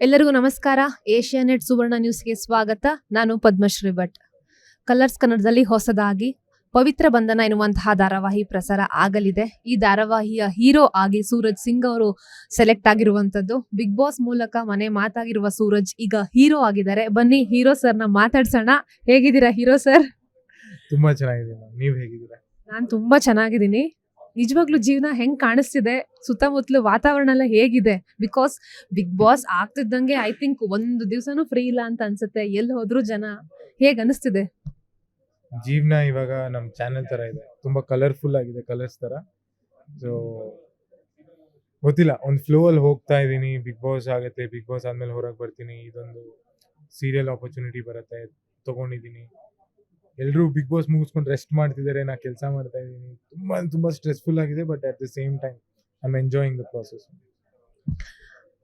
ಎಲ್ಲರಿಗೂ ನಮಸ್ಕಾರ. ಏಷ್ಯಾನೆಟ್ ಸುವರ್ಣ ನ್ಯೂಸ್ಗೆ ಸ್ವಾಗತ. ನಾನು ಪದ್ಮಶ್ರೀ ಭಟ್. ಕಲರ್ಸ್ ಕನ್ನಡದಲ್ಲಿ ಹೊಸದಾಗಿ ಪವಿತ್ರ ಬಂಧನ ಎನ್ನುವಂತಹ ಧಾರಾವಾಹಿ ಪ್ರಸಾರ ಆಗಲಿದೆ. ಈ ಧಾರಾವಾಹಿಯ ಹೀರೋ ಆಗಿ ಸೂರಜ್ ಸಿಂಗ್ ಅವರು ಸೆಲೆಕ್ಟ್ ಆಗಿರುವಂತದ್ದು. ಬಿಗ್ ಬಾಸ್ ಮೂಲಕ ಮನೆ ಮಾತಾಗಿರುವ ಸೂರಜ್ ಈಗ ಹೀರೋ ಆಗಿದ್ದಾರೆ. ಬನ್ನಿ ಹೀರೋ ಸರ್ನ ಮಾತಾಡ್ಸೋಣ. ಹೇಗಿದ್ದೀರಾ ಹೀರೋ ಸರ್? ತುಂಬಾ ಚೆನ್ನಾಗಿದ್ದೀನಿ. ನೀವ್ ಹೇಗಿದ್ದೀರಾ? ನಾನು ತುಂಬಾ ಚೆನ್ನಾಗಿದ್ದೀನಿ. ನಿಜವಾಗ್ಲೂ ಜೀವನ ಹೆಂಗ್ ಕಾಣಿಸ್ತಿದೆ, ಸುತ್ತಮುತ್ತಲು ವಾತಾವರಣ ಎಲ್ಲ ಹೇಗಿದೆ? ಬಿಕಾಸ್ ಬಿಗ್ ಬಾಸ್ ಆಗ್ತಿದ್ದಂಗೆ ಐ ಥಿಂಕ್ ಒಂದು ದಿವಸನೂ ಫ್ರೀ ಇಲ್ಲ ಅಂತ ಅನ್ಸುತ್ತೆ. ಎಲ್ಲಿ ಹೋದ್ರು ಜನ. ಹೇಗ್ ಅನಿಸ್ತಿದೆ? ಜೀವನ ಇವಾಗ ನಮ್ ಚಾನೆಲ್ ತರ ಇದೆ, ತುಂಬಾ ಕಲರ್ಫುಲ್ ಆಗಿದೆ, ಕಲರ್ಸ್ ತರ. ಸೊ ಗೊತ್ತಿಲ್ಲ, ಒಂದ್ ಫ್ಲೋ ಅಲ್ಲಿ ಹೋಗ್ತಾ ಇದೀನಿ. ಬಿಗ್ ಬಾಸ್ ಆಗತ್ತೆ, ಬಿಗ್ ಬಾಸ್ ಆದ್ಮೇಲೆ ಹೊರಗೆ ಬರ್ತೀನಿ, ಇದೊಂದು ಸೀರಿಯಲ್ ಆಪರ್ಚುನಿಟಿ ಬರುತ್ತೆ, ತಗೊಂಡಿದ್ದೀನಿ. ಎಲ್ರು ಬಿಗ್ ಬಾಸ್ ಮುಗಿಸ್ಕೊಂಡು ರೆಸ್ಟ್ ಮಾಡ್ತಿದ್ದಾರೆ, ನಾ ಕೆಲಸ ಮಾಡ್ತಾ ಇದ್ದೀನಿ. ತುಂಬಾ ಸ್ಟ್ರೆಸ್ಫುಲ್ ಆಗಿದೆ, but at the same time I am enjoying the process.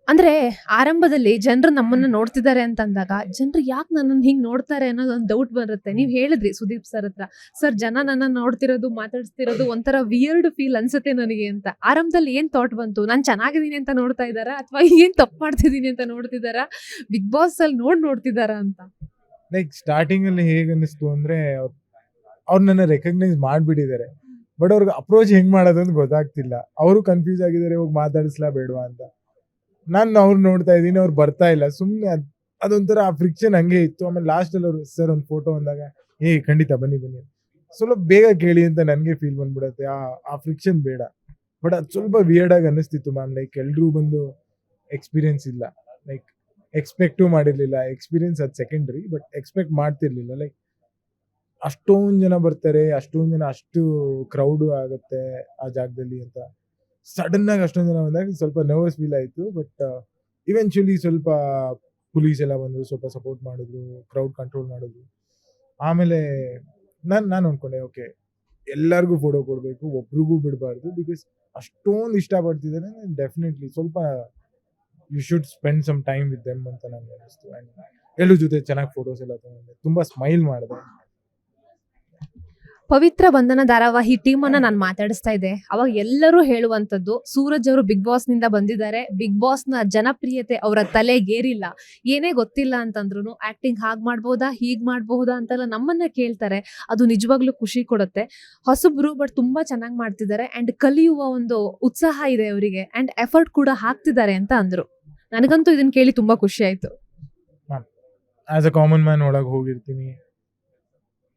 ಅಂದ್ರೆ ಆರಂಭದಲ್ಲಿ ಜನರು ನಮ್ಮನ್ನ ನೋಡ್ತಿದ್ದಾರೆ ಅಂತ ಅಂದಾಗ ಜನರು ಯಾಕೆ ನನ್ನನ್ನು ಹಿಂಗ್ ನೋಡ್ತಾರೆ ಅನ್ನೋದು ಒಂದು ಡೌಟ್ ಬರುತ್ತೆ. ನೀವ್ ಹೇಳಿದ್ರಿ ಸುದೀಪ್ ಸರ್ ಹತ್ರ, ಸರ್ ಜನ ನನ್ನ ನೋಡ್ತಿರೋದು ಮಾತಾಡ್ತಿರೋದು ಒಂಥರ ವಿಯರ್ಡ್ ಫೀಲ್ ಅನ್ಸುತ್ತೆ ನನಗೆ ಅಂತ. ಆರಂಭದಲ್ಲಿ ಏನ್ ಥಾಟ್ ಬಂತು? ನಾನ್ ಚೆನ್ನಾಗಿದ್ದೀನಿ ಅಂತ ನೋಡ್ತಾ ಇದ್ದಾರಾ ಅಥವಾ ಏನ್ ತಪ್ಪು ಮಾಡ್ತಿದ್ದೀನಿ ಅಂತ ನೋಡ್ತಿದ್ದಾರಾ, ಬಿಗ್ ಬಾಸ್ ಅಲ್ಲಿ ನೋಡ್ತಿದ್ದಾರಾ ಅಂತ? ಲೈಕ್ ಸ್ಟಾರ್ಟಿಂಗ್ ಅಲ್ಲಿ ಹೇಗ್ ಅನ್ನಿಸ್ತು ಅಂದ್ರೆ, ಅವ್ರು ನನ್ನ ರೆಕಗ್ನೈಸ್ ಮಾಡ್ಬಿಟ್ಟಿದ್ದಾರೆ, ಬಟ್ ಅವ್ರಿಗೆ ಅಪ್ರೋಚ್ ಹೆಂಗ್ ಮಾಡೋದು ಅಂತ ಗೊತ್ತಾಗ್ತಿಲ್ಲ. ಅವರು ಕನ್ಫ್ಯೂಸ್ ಆಗಿದ್ದಾರೆ, ಹೋಗಿ ಮಾತಾಡಿಸ್ಲಾ ಬೇಡವಾ ಅಂತ. ನಾನು ಅವ್ರು ನೋಡ್ತಾ ಇದ್ದೀನಿ, ಅವ್ರು ಬರ್ತಾ ಇಲ್ಲ. ಸುಮ್ಮನೆ ಅದೊಂಥರ ಆ ಫ್ರಿಕ್ಷನ್ ಹಂಗೆ ಇತ್ತು. ಆಮೇಲೆ ಲಾಸ್ಟ್ ಅಲ್ಲಿ ಅವರು ಸರ್ ಒಂದು ಫೋಟೋ ಅಂದಾಗ, ಖಂಡಿತ ಬನ್ನಿ ಸ್ವಲ್ಪ ಬೇಗ ಕೇಳಿ ಅಂತ ನನಗೆ ಫೀಲ್ ಬಂದ್ಬಿಡತ್ತೆ. ಆ ಫ್ರಿಕ್ಷನ್ ಬೇಡ. ಬಟ್ ಅದು ಸ್ವಲ್ಪ ವಿಯರ್ಡ್ ಆಗಿ ಅನ್ನಿಸ್ತಿತ್ತು ಮ್ಯಾಮ್. ಲೈಕ್ ಎಲ್ರೂ ಬಂದು ಎಕ್ಸ್ಪೀರಿಯನ್ಸ್ ಇಲ್ಲ, ಲೈಕ್ ಎಕ್ಸ್ಪೆಕ್ಟು ಮಾಡಿರ್ಲಿಲ್ಲ. ಎಕ್ಸ್ಪೀರಿಯನ್ಸ್ ಅದು ಸೆಕೆಂಡ್ರಿ, ಬಟ್ ಎಕ್ಸ್ಪೆಕ್ಟ್ ಮಾಡ್ತಿರ್ಲಿಲ್ಲ. ಲೈಕ್ ಅಷ್ಟೊಂದು ಜನ ಬರ್ತಾರೆ, ಅಷ್ಟೊಂದು ಜನ, ಅಷ್ಟು ಕ್ರೌಡು ಆಗುತ್ತೆ ಆ ಜಾಗದಲ್ಲಿ ಅಂತ. ಸಡನ್ ಆಗಿ ಅಷ್ಟೊಂದು ಜನ ಬಂದಾಗ ಸ್ವಲ್ಪ ನರ್ವಸ್ ಫೀಲ್ ಆಯಿತು. ಬಟ್ ಇವೆಂಚುಲಿ ಸ್ವಲ್ಪ ಪೊಲೀಸ್ ಎಲ್ಲ ಬಂದರು, ಸ್ವಲ್ಪ ಸಪೋರ್ಟ್ ಮಾಡಿದ್ರು, ಕ್ರೌಡ್ ಕಂಟ್ರೋಲ್ ಮಾಡಿದ್ರು. ಆಮೇಲೆ ನಾನು ಅನ್ಕೊಂಡೆ, ಓಕೆ ಎಲ್ಲರಿಗೂ ಫೋಟೋ ಕೊಡಬೇಕು, ಒಬ್ರಿಗೂ ಬಿಡಬಾರ್ದು. ಬಿಕಾಸ್ ಅಷ್ಟೊಂದು ಇಷ್ಟಪಡ್ತಿದ್ದಾರೆ, ಡೆಫಿನೆಟ್ಲಿ ಸ್ವಲ್ಪ you should spend some time with them ಅಂತ ನನಗೆ ಅನಿಸ್ತು. ಆ್ಯಂಡ್ ಎಲ್ಲರ ಜೊತೆ ಚೆನ್ನಾಗಿ ಫೋಟೋಸ್ ಎಲ್ಲ ತಗೊಂಡೆ, ತುಂಬ ಸ್ಮೈಲ್ ಮಾಡಿದೆ. ಪವಿತ್ರ ಬಂಧನ ಧಾರಾವಾಹಿ ಟೀಮ್ ಅನ್ನ ನಾನು ಮಾತಾಡಿಸ್ತಾ ಇದ್ದೆ. ಅವಾಗ ಎಲ್ಲರೂ ಹೇಳುವಂತದ್ದು, ಸೂರಜ್ ಅವರು ಬಿಗ್ ಬಾಸ್ ನಿಂದ ಬಂದಿದ್ದಾರೆ, ಬಿಗ್ ಬಾಸ್ ನ ಜನಪ್ರಿಯತೆ ಅವರ ತಲೆಗೇರಿಲ್ಲ, ಏನೇ ಗೊತ್ತಿಲ್ಲ ಅಂತಂದ್ರು ಆಕ್ಟಿಂಗ್ ಹಾಗ್ ಮಾಡ್ಬೋದಾ ಹೀಗ್ ಮಾಡ್ಬಹುದಾ ಅಂತೆಲ್ಲ ನಮ್ಮನ್ನ ಕೇಳ್ತಾರೆ. ಅದು ನಿಜವಾಗ್ಲೂ ಖುಷಿ ಕೊಡುತ್ತೆ. ಹೊಸಬ್ರು ಬಟ್ ತುಂಬಾ ಚೆನ್ನಾಗಿ ಮಾಡ್ತಿದ್ದಾರೆ ಅಂಡ್ ಕಲಿಯುವ ಒಂದು ಉತ್ಸಾಹ ಇದೆ ಅವರಿಗೆ ಅಂಡ್ ಎಫರ್ಟ್ ಕೂಡ ಹಾಕ್ತಿದ್ದಾರೆ ಅಂತ ಅಂದ್ರು. ನನಗಂತೂ ಇದನ್ನ ಕೇಳಿ ತುಂಬಾ ಖುಷಿ ಆಯ್ತು. ಆಸ್ ಅ ಕಾಮನ್ ಮ್ಯಾನ್ ಒಳಗೆ ಹೋಗಿರ್ತೀನಿ,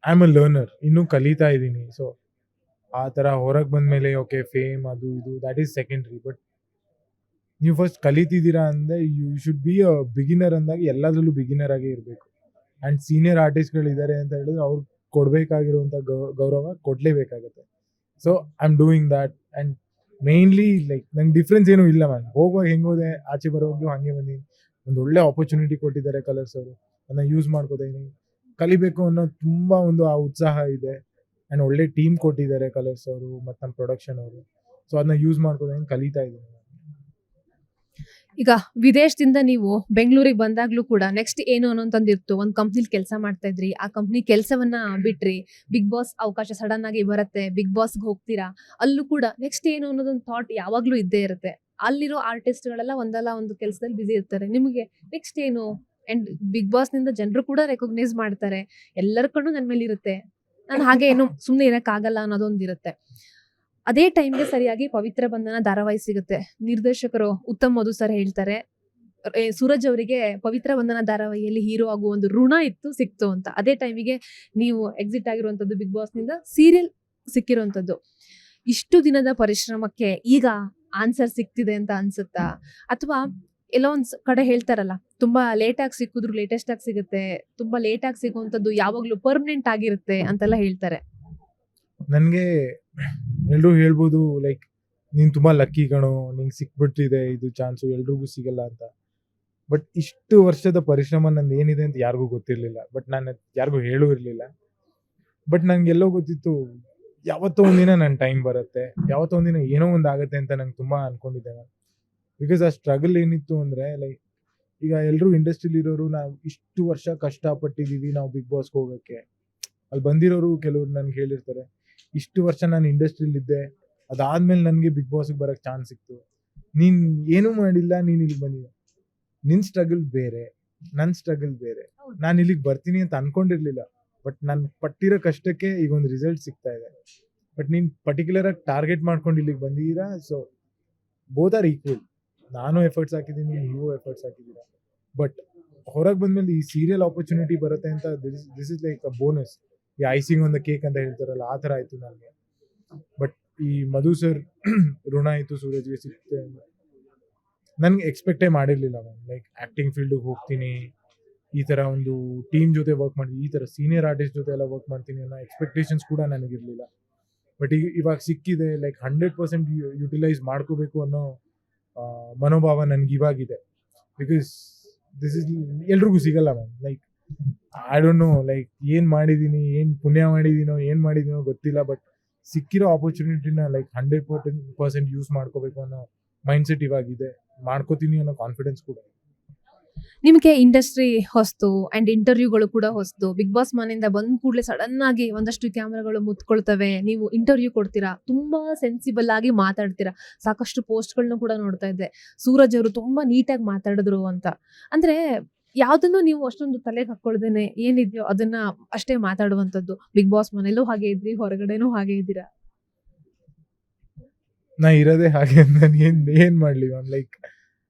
ಐ ಆಮ್ ಅ ಲರ್ನರ್, ಇನ್ನೂ ಕಲಿತಾ ಇದ್ದೀನಿ. ಸೊ ಆ ಥರ ಹೊರಗೆ ಬಂದಮೇಲೆ ಓಕೆ ಫೇಮ್ ಅದು ಇದು ದ್ಯಾಟ್ ಈಸ್ ಸೆಕೆಂಡ್ರಿ. ಬಟ್ ನೀವು ಫಸ್ಟ್ ಕಲಿತಿದ್ದೀರಾ ಅಂದರೆ you should be a beginner ಅಂದಾಗ ಎಲ್ಲದರಲ್ಲೂ ಬಿಗಿನರ್ ಆಗೇ ಇರಬೇಕು. ಆ್ಯಂಡ್ ಸೀನಿಯರ್ ಆರ್ಟಿಸ್ಟ್ಗಳಿದ್ದಾರೆ ಅಂತ ಹೇಳಿದ್ರೆ ಅವ್ರು ಕೊಡಬೇಕಾಗಿರುವಂಥ ಗೌರವ ಕೊಡಲೇಬೇಕಾಗತ್ತೆ. So I am doing that. And mainly like ನಂಗೆ ಡಿಫ್ರೆನ್ಸ್ ಏನೂ ಇಲ್ಲ ಮ್ಯಾಮ್. ಹೋಗುವಾಗ ಹೆಂಗೆ ಹೋದೆ, ಆಚೆ ಬರೋವಾಗಲೂ ಹಾಗೆ ಬಂದೀನಿ. ಒಂದು ಒಳ್ಳೆ ಆಪರ್ಚುನಿಟಿ ಕೊಟ್ಟಿದ್ದಾರೆ ಕಲರ್ಸ್ ಅವರು, ಅದನ್ನ ಯೂಸ್ ಮಾಡ್ಕೋತಾ ಇದ್ದೀನಿ. ಕಲಿಬೇಕು ಅನ್ನೋ ತುಂಬ ಒಂದು ಆ ಉತ್ಸಾಹ ಇದೆ. ಆ್ಯಂಡ್ ಒಳ್ಳೆ ಟೀಮ್ ಕೊಟ್ಟಿದ್ದಾರೆ ಕಲರ್ಸ್ ಅವರು ಮತ್ತು ನಮ್ಮ ಪ್ರೊಡಕ್ಷನ್ ಅವರು. ಸೊ ಅದನ್ನ ಯೂಸ್ ಮಾಡ್ಕೋದಂಗೆ ಕಲಿತಾ ಇದ್ದೀನಿ. ಈಗ ವಿದೇಶದಿಂದ ನೀವು ಬೆಂಗಳೂರಿಗೆ ಬಂದಾಗ್ಲೂ ಕೂಡ ನೆಕ್ಸ್ಟ್ ಏನು ಅನ್ನೋಂತಂದಿರ್ತು. ಒಂದು ಕಂಪ್ನಿಲಿ ಕೆಲಸ ಮಾಡ್ತಾ ಇದ್ರಿ, ಆ ಕಂಪ್ನಿ ಕೆಲಸವನ್ನ ಬಿಟ್ರಿ, ಬಿಗ್ ಬಾಸ್ ಅವಕಾಶ ಸಡನ್ ಆಗಿ ಬರುತ್ತೆ, ಬಿಗ್ ಬಾಸ್ಗೆ ಹೋಗ್ತೀರಾ. ಅಲ್ಲೂ ಕೂಡ ನೆಕ್ಸ್ಟ್ ಏನು ಅನ್ನೋದೊಂದು ಥಾಟ್ ಯಾವಾಗ್ಲೂ ಇದ್ದೇ ಇರುತ್ತೆ. ಅಲ್ಲಿರೋ ಆರ್ಟಿಸ್ಟ್ಗಳೆಲ್ಲ ಒಂದಲ್ಲ ಒಂದು ಕೆಲಸದಲ್ಲಿ ಬಿಸಿ ಇರ್ತಾರೆ. ನಿಮಗೆ ನೆಕ್ಸ್ಟ್ ಏನು? ಅಂಡ್ ಬಿಗ್ ಬಾಸ್ ನಿಂದ ಜನರು ಕೂಡ ರೆಕಗ್ನೈಸ್ ಮಾಡ್ತಾರೆ, ಎಲ್ಲರ ಕಣ್ಣು ನನ್ನ ಮೇಲೆ ಇರುತ್ತೆ, ನಾನು ಹಾಗೆ ಏನು ಸುಮ್ಮನೆ ಇರಕ್ಕಾಗಲ್ಲ ಅನ್ನೋದೊಂದಿರುತ್ತೆ. ಅದೇ ಟೈಮ್ಗೆ ಸರಿಯಾಗಿ ಪವಿತ್ರ ಬಂಧನ ಧಾರಾವಾಹಿ ಸಿಗುತ್ತೆ. ನಿರ್ದೇಶಕರು ಉತ್ತಮ್ ಮಧು ಸರ್ ಹೇಳ್ತಾರೆ, ಸೂರಜ್ ಅವರಿಗೆ ಪವಿತ್ರ ಬಂಧನ ಧಾರಾವಾಹಿಯಲ್ಲಿ ಹೀರೋ ಆಗುವ ಒಂದು ಋಣ ಇತ್ತು, ಸಿಕ್ತು ಅಂತ. ಅದೇ ಟೈಮಿಗೆ ನೀವು ಎಕ್ಸಿಟ್ ಆಗಿರುವಂತದ್ದು, ಬಿಗ್ ಬಾಸ್ ನಿಂದ ಸೀರಿಯಲ್ ಸಿಕ್ಕಿರುವಂತದ್ದು. ಇಷ್ಟು ದಿನದ ಪರಿಶ್ರಮಕ್ಕೆ ಈಗ ಆನ್ಸರ್ ಸಿಕ್ತಿದೆ ಅಂತ ಅನ್ಸುತ್ತಾ? ಅಥವಾ ಎಲ್ಲೋ ಒಂದ್ ಕಡೆ ಹೇಳ್ತಾರಲ್ಲ, ತುಂಬಾ ಲೇಟ್ ಆಗಿ ಸಿಕ್ಕಿದ್ರು ಲೇಟೆಸ್ಟ್ ಆಗಿ ಸಿಗುತ್ತೆ, ತುಂಬಾ ಲೇಟ್ ಆಗಿ ಸಿಗುವಂತದ್ದು ಯಾವಾಗ್ಲೂ ಪರ್ಮನೆಂಟ್ ಆಗಿರುತ್ತೆ ಅಂತೆಲ್ಲ ಹೇಳ್ತಾರೆ. ನನಗೆ ಎಲ್ಲರೂ ಹೇಳ್ಬೋದು ಲೈಕ್ ನೀನು ತುಂಬ ಲಕ್ಕಿ ಕಣೋ, ನಿಂಗೆ ಸಿಕ್ಬಿಟ್ಟಿದೆ ಇದು ಚಾನ್ಸು, ಎಲ್ರಿಗೂ ಸಿಗಲ್ಲ ಅಂತ. ಬಟ್ ಇಷ್ಟು ವರ್ಷದ ಪರಿಶ್ರಮ ನಂದು ಏನಿದೆ ಅಂತ ಯಾರಿಗೂ ಗೊತ್ತಿರಲಿಲ್ಲ. ಬಟ್ ನಾನು ಯಾರಿಗೂ ಹೇಳೂ ಇರಲಿಲ್ಲ. ಬಟ್ ನನಗೆಲ್ಲೋ ಗೊತ್ತಿತ್ತು, ಯಾವತ್ತೋ ಒಂದಿನ ನನ್ನ ಟೈಮ್ ಬರುತ್ತೆ, ಯಾವತ್ತೋ ಒಂದಿನ ಏನೋ ಒಂದು ಆಗುತ್ತೆ ಅಂತ ನಂಗೆ ತುಂಬ ಅಂದ್ಕೊಂಡಿದ್ದೆ ನಾನು. ಬಿಕಾಸ್ ಆ ಸ್ಟ್ರಗಲ್ ಏನಿತ್ತು ಅಂದರೆ, ಲೈಕ್ ಈಗ ಎಲ್ಲರೂ ಇಂಡಸ್ಟ್ರಿಲಿರೋರು ನಾವು ಇಷ್ಟು ವರ್ಷ ಕಷ್ಟಪಟ್ಟಿದ್ದೀವಿ ನಾವು ಬಿಗ್ ಬಾಸ್ಗೆ ಹೋಗೋಕ್ಕೆ. ಅಲ್ಲಿ ಬಂದಿರೋರು ಕೆಲವ್ರು ನನಗೆ ಹೇಳಿರ್ತಾರೆ, ಇಷ್ಟು ವರ್ಷ ನಾನು ಇಂಡಸ್ಟ್ರಿಲಿದ್ದೆ, ಅದಾದ್ಮೇಲೆ ನನಗೆ ಬಿಗ್ ಬಾಸ್ಗೆ ಬರೋಕ್ಕೆ ಚಾನ್ಸ್ ಸಿಕ್ತು, ನೀನು ಏನೂ ಮಾಡಿಲ್ಲ, ನೀನು ಇಲ್ಲಿ ಬಂದಿದ್ದೆ. ನಿನ್ ಸ್ಟ್ರಗಲ್ ಬೇರೆ, ನನ್ನ ಸ್ಟ್ರಗಲ್ ಬೇರೆ. ಹೌದು. ನಾನು ಇಲ್ಲಿಗೆ ಬರ್ತೀನಿ ಅಂತ ಅನ್ಕೊಂಡಿರ್ಲಿಲ್ಲ, ಬಟ್ ನಾನು ಪಟ್ಟಿರೋ ಕಷ್ಟಕ್ಕೆ ಈಗ ಒಂದು ರಿಸಲ್ಟ್ ಸಿಗ್ತಾ ಇದೆ. ಬಟ್ ನೀನ್ ಪರ್ಟಿಕ್ಯುಲರ್ ಆಗಿ ಟಾರ್ಗೆಟ್ ಮಾಡ್ಕೊಂಡು ಇಲ್ಲಿಗೆ ಬಂದಿದ್ದೀರಾ, ಸೊ ಬೋತ್ ಆರ್ ಈಕ್ವಲ್. ನಾನು ಎಫರ್ಟ್ಸ್ ಹಾಕಿದ್ದೀನಿ, ನೀವು ಎಫರ್ಟ್ಸ್ ಹಾಕಿದ್ದೀರಾ. ಬಟ್ ಹೊರಗೆ ಬಂದ್ಮೇಲೆ ಈ ಸೀರಿಯಲ್ ಆಪರ್ಚುನಿಟಿ ಬರುತ್ತೆ ಅಂತ this is like a bonus. ಈ ಐಸಿಂಗ್ ಒಂದು ಕೇಕ್ ಅಂತ ಹೇಳ್ತಾರಲ್ಲ, ಆ ಥರ ಆಯ್ತು ನನಗೆ. ಬಟ್ ಈ ಮಧು ಸರ್ ಋಣ ಆಯಿತು ಸೂರಜ್ಗೆ ಸಿಗುತ್ತೆ ನನ್ಗೆ ಎಕ್ಸ್ಪೆಕ್ಟೇ ಮಾಡಿರ್ಲಿಲ್ಲ ಮ್ಯಾಮ್. ಲೈಕ್ ಆ್ಯಕ್ಟಿಂಗ್ ಫೀಲ್ಡಿಗೆ ಹೋಗ್ತೀನಿ, ಈ ಥರ ಒಂದು ಟೀಮ್ ಜೊತೆ ವರ್ಕ್ ಮಾಡ್ತೀನಿ, ಈ ಥರ ಸೀನಿಯರ್ ಆರ್ಟಿಸ್ಟ್ ಜೊತೆ ಎಲ್ಲ ವರ್ಕ್ ಮಾಡ್ತೀನಿ ಅನ್ನೋ ಎಕ್ಸ್ಪೆಕ್ಟೇಷನ್ಸ್ ಕೂಡ ನನಗಿರಲಿಲ್ಲ. ಬಟ್ ಈಗ ಇವಾಗ ಸಿಕ್ಕಿದೆ, ಲೈಕ್ 100% ಯುಟಿಲೈಸ್ ಮಾಡ್ಕೋಬೇಕು ಅನ್ನೋ ಮನೋಭಾವ ನನಗೆ ಇವಾಗಿದೆ. ಬಿಕಾಸ್ ದಿಸ್ ಇಸ್ ಎಲ್ರಿಗೂ ಸಿಗಲ್ಲ ma'am. Like I don't know, like ಏನು ಮಾಡಿದ್ದೀನಿ, ಏನು ಪುಣ್ಯ ಮಾಡಿದ್ದೀನೋ ಗೊತ್ತಿಲ್ಲ. ಬಟ್ ಸಿಕ್ಕಿರೋ ಆಪರ್ಚುನಿಟಿನ ಲೈಕ್ 100% ಯೂಸ್ ಮಾಡ್ಕೋಬೇಕು ಅನ್ನೋ ಮೈಂಡ್ಸೆಟ್ ಇವಾಗಿದೆ. ಮಾಡ್ಕೋತೀನಿ ಅನ್ನೋ ಕಾನ್ಫಿಡೆನ್ಸ್ ಕೂಡ. ನಿಮಗೆ ಇಂಡಸ್ಟ್ರಿ ಹೊಸ್ತು ಅಂಡ್ ಇಂಟರ್ವ್ಯೂಗಳು ಕೂಡ ಹೊಸ್ತು. ಬಿಗ್ ಬಾಸ್ ಮನೆಯಿಂದ ಬಂದ ಕೂಡಲೇ ಸಡನ್ ಆಗಿ ಒಂದಷ್ಟು ಕ್ಯಾಮ್ರಾಗಳು ಮುತ್ಕೊಳ್ತವೆ, ನೀವು ಇಂಟರ್ವ್ಯೂ ಕೊಡ್ತೀರಾ, ತುಂಬಾ ಸೆನ್ಸಿಬಲ್ ಆಗಿ ಮಾತಾಡ್ತೀರಾ. ಸಾಕಷ್ಟು ಪೋಸ್ಟ್ಗಳನ್ನ ಕೂಡ ನೋಡ್ತಾ ಇದ್ದೆ, ಸೂರಜ್ ಅವರು ತುಂಬಾ ನೀಟಾಗಿ ಮಾತಾಡಿದ್ರು ಅಂತ. ಅಂದ್ರೆ ಯಾವ್ದನ್ನು ನೀವು ಅಷ್ಟೊಂದು ತಲೆಗೆ ಹಾಕೊಳ್ದೇನೆ ಏನಿದೆಯೋ ಅದನ್ನ ಅಷ್ಟೇ ಮಾತಾಡುವಂಥದ್ದು. ಬಿಗ್ ಬಾಸ್ ಮನೇಲೂ ಹಾಗೆ ಇದ್ರಿ, ಹೊರಗಡೆನೂ ಹಾಗೆ ಇದ್ದೀರಾ. ನಾ ಇರೋದೇ ಹಾಗೆ, ನಾನು ಏನ್ ಮಾಡ್ಲಿ ma'am. Like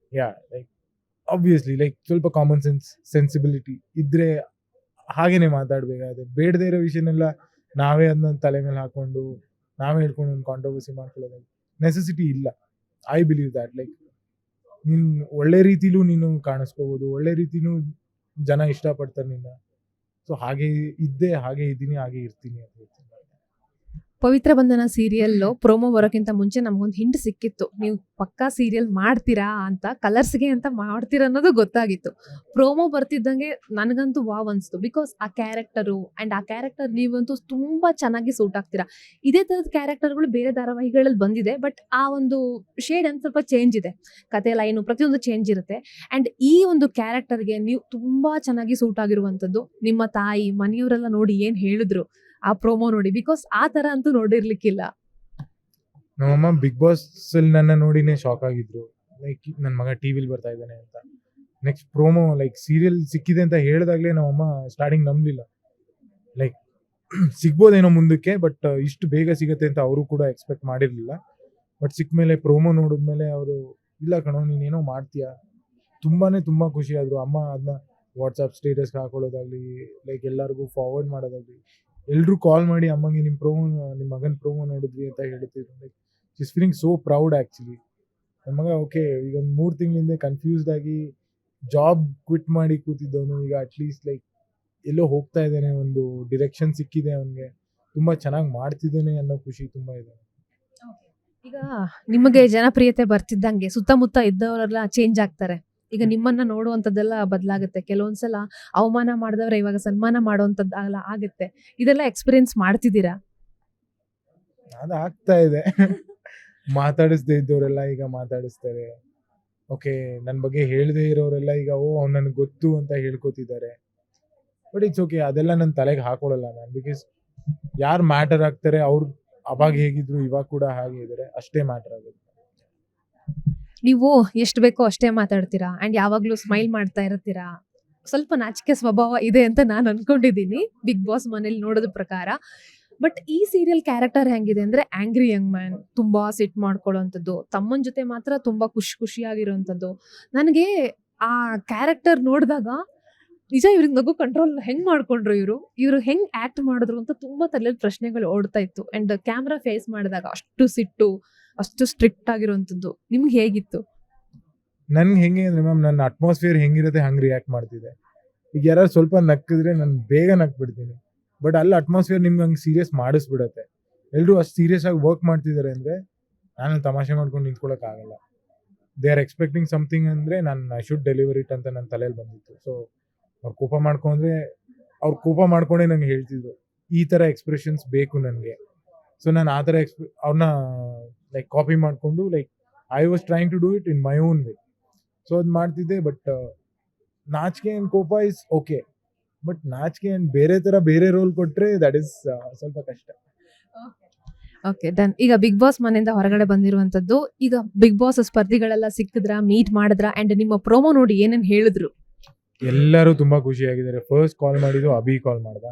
like obviously like ಸ್ವಲ್ಪ ಕಾಮನ್ ಸೆನ್ಸಿಬಿಲಿಟಿ ಇದ್ರೆ ಹಾಗೇನೆ ಮಾತಾಡ್ಬೇಕಾದ್ರೆ, ಬೇಡದೇ ಇರೋ ವಿಷಯನೆಲ್ಲ ನಾವೇ ಅದನ್ನ ತಲೆ ಮೇಲೆ ಹಾಕೊಂಡು ನಾವೇ ಹೇಳ್ಕೊಂಡು ಒಂದು ಕಾಂಟ್ರವರ್ಸಿ ಮಾಡ್ಕೊಳ್ಳೋದು ನೆಸೆಸಿಟಿ ಇಲ್ಲ. I believe that. ಲೈಕ್ ನೀನ್ ಒಳ್ಳೆ ರೀತಿಲೂ ನೀನು ಕಾಣಿಸ್ಕೋಬಹುದು, ಒಳ್ಳೆ ರೀತಿನೂ ಜನ ಇಷ್ಟಪಡ್ತಾರೆ ನಿನ್ನ. ಸೊ ಹಾಗೆ ಇದ್ದೆ, ಹಾಗೆ ಇದ್ದೀನಿ, ಹಾಗೆ ಇರ್ತೀನಿ ಅಂತ ಹೇಳ್ತೀನಿ. ಪವಿತ್ರ ಬಂಧನ ಸೀರಿಯಲ್ ಪ್ರೋಮೋ ಬರೋಕ್ಕಿಂತ ಮುಂಚೆ ನಮಗೊಂದು ಹಿಂಟ್ ಸಿಕ್ಕಿತ್ತು, ನೀವು ಪಕ್ಕಾ ಸೀರಿಯಲ್ ಮಾಡ್ತೀರಾ ಅಂತ, ಕಲರ್ಸ್ಗೆ ಅಂತ ಮಾಡ್ತೀರಾ ಅನ್ನೋದು ಗೊತ್ತಾಗಿತ್ತು. ಪ್ರೋಮೋ ಬರ್ತಿದ್ದಂಗೆ ನನಗಂತೂ ವಾವ್ ಅನ್ಸ್ತು. ಬಿಕಾಸ್ ಆ ಕ್ಯಾರೆಕ್ಟರು ಅಂಡ್ ಆ ಕ್ಯಾರೆಕ್ಟರ್ ನೀವಂತೂ ತುಂಬಾ ಚೆನ್ನಾಗಿ ಸೂಟ್ ಆಗ್ತೀರಾ. ಇದೇ ತರದ ಕ್ಯಾರೆಕ್ಟರ್ಗಳು ಬೇರೆ ಧಾರಾವಾಹಿಗಳಲ್ಲಿ ಬಂದಿದೆ, ಬಟ್ ಆ ಒಂದು ಶೇಡ್ ಅಂತ ಸ್ವಲ್ಪ ಚೇಂಜ್ ಇದೆ, ಕತೆ ಲೈನು ಪ್ರತಿಯೊಂದು ಚೇಂಜ್ ಇರುತ್ತೆ. ಅಂಡ್ ಈ ಒಂದು ಕ್ಯಾರೆಕ್ಟರ್ಗೆ ನೀವು ತುಂಬಾ ಚೆನ್ನಾಗಿ ಸೂಟ್ ಆಗಿರುವಂತದ್ದು. ನಿಮ್ಮ ತಾಯಿ ಮನೆಯವರೆಲ್ಲ ನೋಡಿ ಏನ್ ಹೇಳಿದ್ರು ಆ ಪ್ರೋಮೋ ನೋಡಿ? ಬಿಕಾಸ್ ಆ ತರ ಅಂತೂ ನೋಡಿರ್ಲಿಕ್ಕಿಲ್ಲ. ನಮ್ಮಮ್ಮ ಬಿಗ್ ಬಾಸ್ ಅಲ್ಲಿ ನನ್ನ ನೋಡಿನೇ ಶಾಕ್ ಆಗಿದ್ರು. ಲೈಕ್ ನನ್ನ ಮಗ ಟಿವಿಲಿ ಬರ್ತಾ ಇದ್ದಾನೆ ಅಂತ. ನೆಕ್ಸ್ಟ್ ಪ್ರೋಮೋ ಲೈಕ್ ಸೀರಿಯಲ್ ಸಿಕ್ಕಿದೆ ಅಂತ ಹೇಳಿದಾಗ್ಲೇ ನಮ್ಮಮ್ಮ ಸ್ಟಾರ್ಟಿಂಗ್ ನಂಬಲಿಲ್ಲ. ಲೈಕ್ ಸಿಗ್ಬೋದೇನೋ ಮುಂದಕ್ಕೆ, ಬಟ್ ಇಷ್ಟು ಬೇಗ ಸಿಗತ್ತೆ ಅಂತ ಅವರು ಕೂಡ ಎಕ್ಸ್ಪೆಕ್ಟ್ ಮಾಡಿರ್ಲಿಲ್ಲ. ಬಟ್ ಸಿಕ್ಕ ಮೇಲೆ ಪ್ರೋಮೋ ನೋಡಿದ್ಮೇಲೆ ಅವರು, ಇಲ್ಲ ಕಣೋ ನೀನೇನೋ ಮಾಡ್ತೀಯಾ, ತುಂಬಾ ಖುಷಿ ಆದ್ರು. ಅಮ್ಮ ಅದನ್ನ ವಾಟ್ಸಪ್ ಸ್ಟೇಟಸ್ಗೆ ಹಾಕೊಳ್ಳೋದಾಗ್ಲಿ, ಲೈಕ್ ಎಲ್ಲರಿಗೂ ಫಾರ್ವರ್ಡ್ ಮಾಡೋದಾಗ್ಲಿ, ಎಲ್ಲರೂ ಕಾಲ್ ಮಾಡಿ ಅಮ್ಮಂಗೆ ನಿಮ್ಮ ಮಗನ ಪ್ರೋಮೋ ನೋಡಿದ್ವಿ ಅಂತ ಹೇಳ್ತಿದ್ರು. Like she's feeling so proud actually. ನನ್ನ ಮಗ ಓಕೆ ಈಗ ಒಂದು 3 ತಿಂಗಳಿಂದ ಕನ್ಫ್ಯೂಸ್ಡ್ ಆಗಿ ಜಾಬ್ ಕ್ವಿಟ್ ಮಾಡಿ ಕೂತಿದ್ದವನು ಈಗ ಅಟ್ಲೀಸ್ಟ್ ಲೈಕ್ ಎಲ್ಲೋ ಹೋಗ್ತಾ ಇದ್ದಾನೆ, ಒಂದು ಡಿರೆಕ್ಷನ್ ಸಿಕ್ಕಿದೆ ಅವನಿಗೆ, ತುಂಬ ಚೆನ್ನಾಗಿ ಮಾಡ್ತಿದ್ದಾನೆ ಅನ್ನೋ ಖುಷಿ ತುಂಬ ಇದೆ. ಈಗ ನಿಮಗೆ ಜನಪ್ರಿಯತೆ ಬರ್ತಿದ್ದಂಗೆ ಸುತ್ತಮುತ್ತ ಇದ್ದವರೆಲ್ಲ ಚೇಂಜ್ ಆಗ್ತಾರೆ. ಈಗ ನಿಮ್ಮನ್ನ ನೋಡುವಂಥದ್ದೆಲ್ಲ ಬದಲಾಗುತ್ತೆ. ಕೆಲವೊಂದ್ಸಲ ಅವಮಾನ ಮಾಡಿದವ್ರೆ ಇವಾಗ ಸನ್ಮಾನ ಮಾಡುವಂಥದ್ದು ಆಗುತ್ತೆ. ಇದೆಲ್ಲ ಎಕ್ಸ್ಪೀರಿಯನ್ಸ್ ಮಾಡ್ತಿದ್ದೀರಾ? ಅದು ಆಗ್ತಾ ಇದೆ. ಮಾತಾಡಿಸ್ದೇ ಇದ್ದವರೆಲ್ಲ ಈಗ ಮಾತಾಡಿಸ್ತಾರೆ. ಓಕೆ, ನನ್ನ ಬಗ್ಗೆ ಹೇಳದೇ ಇರೋರೆಲ್ಲ ಈಗ ಅವ್ನು ನನಗೆ ಗೊತ್ತು ಅಂತ ಹೇಳ್ಕೊತಿದ್ದಾರೆ. ಬಟ್ ಇಟ್ಸ್ ಓಕೆ, ಅದೆಲ್ಲ ನನ್ನ ತಲೆಗೆ ಹಾಕೊಳ್ಳಲ್ಲ ನಾನು. ಬಿಕಾಸ್ ಯಾರು ಮ್ಯಾಟರ್ ಆಗ್ತಾರೆ ಅವ್ರು ಅವಾಗ ಹೇಗಿದ್ರು ಇವಾಗ ಕೂಡ ಹಾಗೆ ಇದ್ದಾರೆ, ಅಷ್ಟೇ ಮ್ಯಾಟರ್ ಆಗುತ್ತೆ. ನೀವು ಎಷ್ಟು ಬೇಕೋ ಅಷ್ಟೇ ಮಾತಾಡ್ತೀರಾ ಅಂಡ್ ಯಾವಾಗ್ಲೂ ಸ್ಮೈಲ್ ಮಾಡ್ತಾ ಇರ್ತೀರಾ. ಸ್ವಲ್ಪ ನಾಚಿಕೆ ಸ್ವಭಾವ ಇದೆ ಅಂತ ನಾನು ಅನ್ಕೊಂಡಿದ್ದೀನಿ ಬಿಗ್ ಬಾಸ್ ಮನೇಲಿ ನೋಡೋದ್ರ ಪ್ರಕಾರ. ಬಟ್ ಈ ಸೀರಿಯಲ್ ಕ್ಯಾರೆಕ್ಟರ್ ಹೆಂಗಿದೆ ಅಂದ್ರೆ ಆಂಗ್ರಿ ಯಂಗ್ ಮ್ಯಾನ್, ತುಂಬಾ ಸಿಟ್ ಮಾಡ್ಕೊಳ್ಳೋಂಥದ್ದು, ತಮ್ಮನ ಜೊತೆ ಮಾತ್ರ ತುಂಬಾ ಖುಷಿಯಾಗಿರೋಂಥದ್ದು. ನನಗೆ ಆ ಕ್ಯಾರೆಕ್ಟರ್ ನೋಡಿದಾಗ ನಿಜ ಇವ್ರಿಗೆ ನಗು ಕಂಟ್ರೋಲ್ ಹೆಂಗ್ ಮಾಡ್ಕೊಂಡ್ರು, ಇವರು ಹೆಂಗ್ ಆಕ್ಟ್ ಮಾಡಿದ್ರು ಅಂತ ತುಂಬಾ ತಲೆಯಲ್ಲಿ ಪ್ರಶ್ನೆಗಳು ಓಡ್ತಾ ಇತ್ತು. ಅಂಡ್ ಕ್ಯಾಮ್ರಾ ಫೇಸ್ ಮಾಡಿದಾಗ ಅಷ್ಟು ಸಿಟ್ಟು, ಅಷ್ಟು ಸ್ಟ್ರಿಕ್ಟ್ ಆಗಿರುವಂಥದ್ದು ನಿಮ್ಗೆ ಹೇಗಿತ್ತು? ನನ್ಗೆ ಹೆಂಗೆ ಅಂದ್ರೆ ಮ್ಯಾಮ್, ನನ್ನ ಅಟ್ಮಾಸ್ಫಿಯರ್ ಹೆಂಗಿರುತ್ತೆ ಹಂಗೆ ರಿಯಾಕ್ಟ್ ಮಾಡ್ತಿದ್ದೆ. ಈಗ ಯಾರು ಸ್ವಲ್ಪ ನಕ್ಕಿದ್ರೆ ನಾನು ಬೇಗ ನಕ್ಬಿಡ್ತೀನಿ. ಬಟ್ ಅಲ್ಲಿ ಅಟ್ಮಾಸ್ಫಿಯರ್ ನಿಮ್ಗೆ ಹಂಗೆ ಸೀರಿಯಸ್ ಮಾಡಿಸ್ಬಿಡತ್ತೆ. ಎಲ್ಲರೂ ಅಷ್ಟು ಸೀರಿಯಸ್ ಆಗಿ ವರ್ಕ್ ಮಾಡ್ತಿದ್ದಾರೆ ಅಂದರೆ ನಾನು ತಮಾಷೆ ಮಾಡ್ಕೊಂಡು ನಿಂತ್ಕೊಳ್ಳೋಕ್ಕಾಗಲ್ಲ. ದೇ ಆರ್ ಎಕ್ಸ್ಪೆಕ್ಟಿಂಗ್ ಸಮಥಿಂಗ್ ಅಂದರೆ ನಾನು ಐ ಶುಡ್ ಡೆಲಿವರ್ ಇಟ್ ಅಂತ ನನ್ನ ತಲೆಯಲ್ಲಿ ಬಂದಿತ್ತು. ಸೊ ಅವ್ರು ಕೋಪ ಮಾಡ್ಕೊಂಡೇ ನಂಗೆ ಹೇಳ್ತಿದ್ರು ಈ ಥರ ಎಕ್ಸ್ಪ್ರೆಷನ್ಸ್ ಬೇಕು ನನಗೆ. ಸೊ ನಾನು ಆ ಥರ ಅವ್ರನ್ನ ಲೈಕ್ ಕಾಪಿ ಮಾಡಿಕೊಂಡು like I was trying to do it in my own way. So ಅದು ಮಾಡ್ತಿದ್ದೆ. ಬಟ್ ನಾಚಿಕೆ ಆ್ಯಂಡ್ ಕೋಪ ಇಸ್ ಓಕೆ, ಬಟ್ ನಾಚಿಕೆ ಆ್ಯಂಡ್ ಬೇರೆ ರೋಲ್ ಕೊಟ್ಟರೆ ದಟ್ ಇಸ್ ಸ್ವಲ್ಪ ಕಷ್ಟ. Okay done. ಈಗ ಬಿಗ್ ಬಾಸ್ ಮನೆಯಿಂದ ಹೊರಗಡೆ ಬಂದಿರುವಂತದ್ದು, ಈಗ ಬಿಗ್ ಬಾಸ್ ಸ್ಪರ್ಧಿಗಳೆಲ್ಲ ಸಿಕ್ಕಿದ್ರ, ಮೀಟ್ ಮಾಡಿದ್ರ, ಅಂಡ್ ನಿಮ್ಮ ಪ್ರೋಮೋ ನೋಡಿ ಏನೇನ್ ಹೇಳಿದ್ರು? ಎಲ್ಲರೂ ತುಂಬಾ ಖುಷಿಯಾಗಿದ್ದಾರೆ. ಫಸ್ಟ್ ಕಾಲ್ ಮಾಡಿದ್ದು ಅಭಿ ಕಾಲ್ ಮಾಡ್ದ.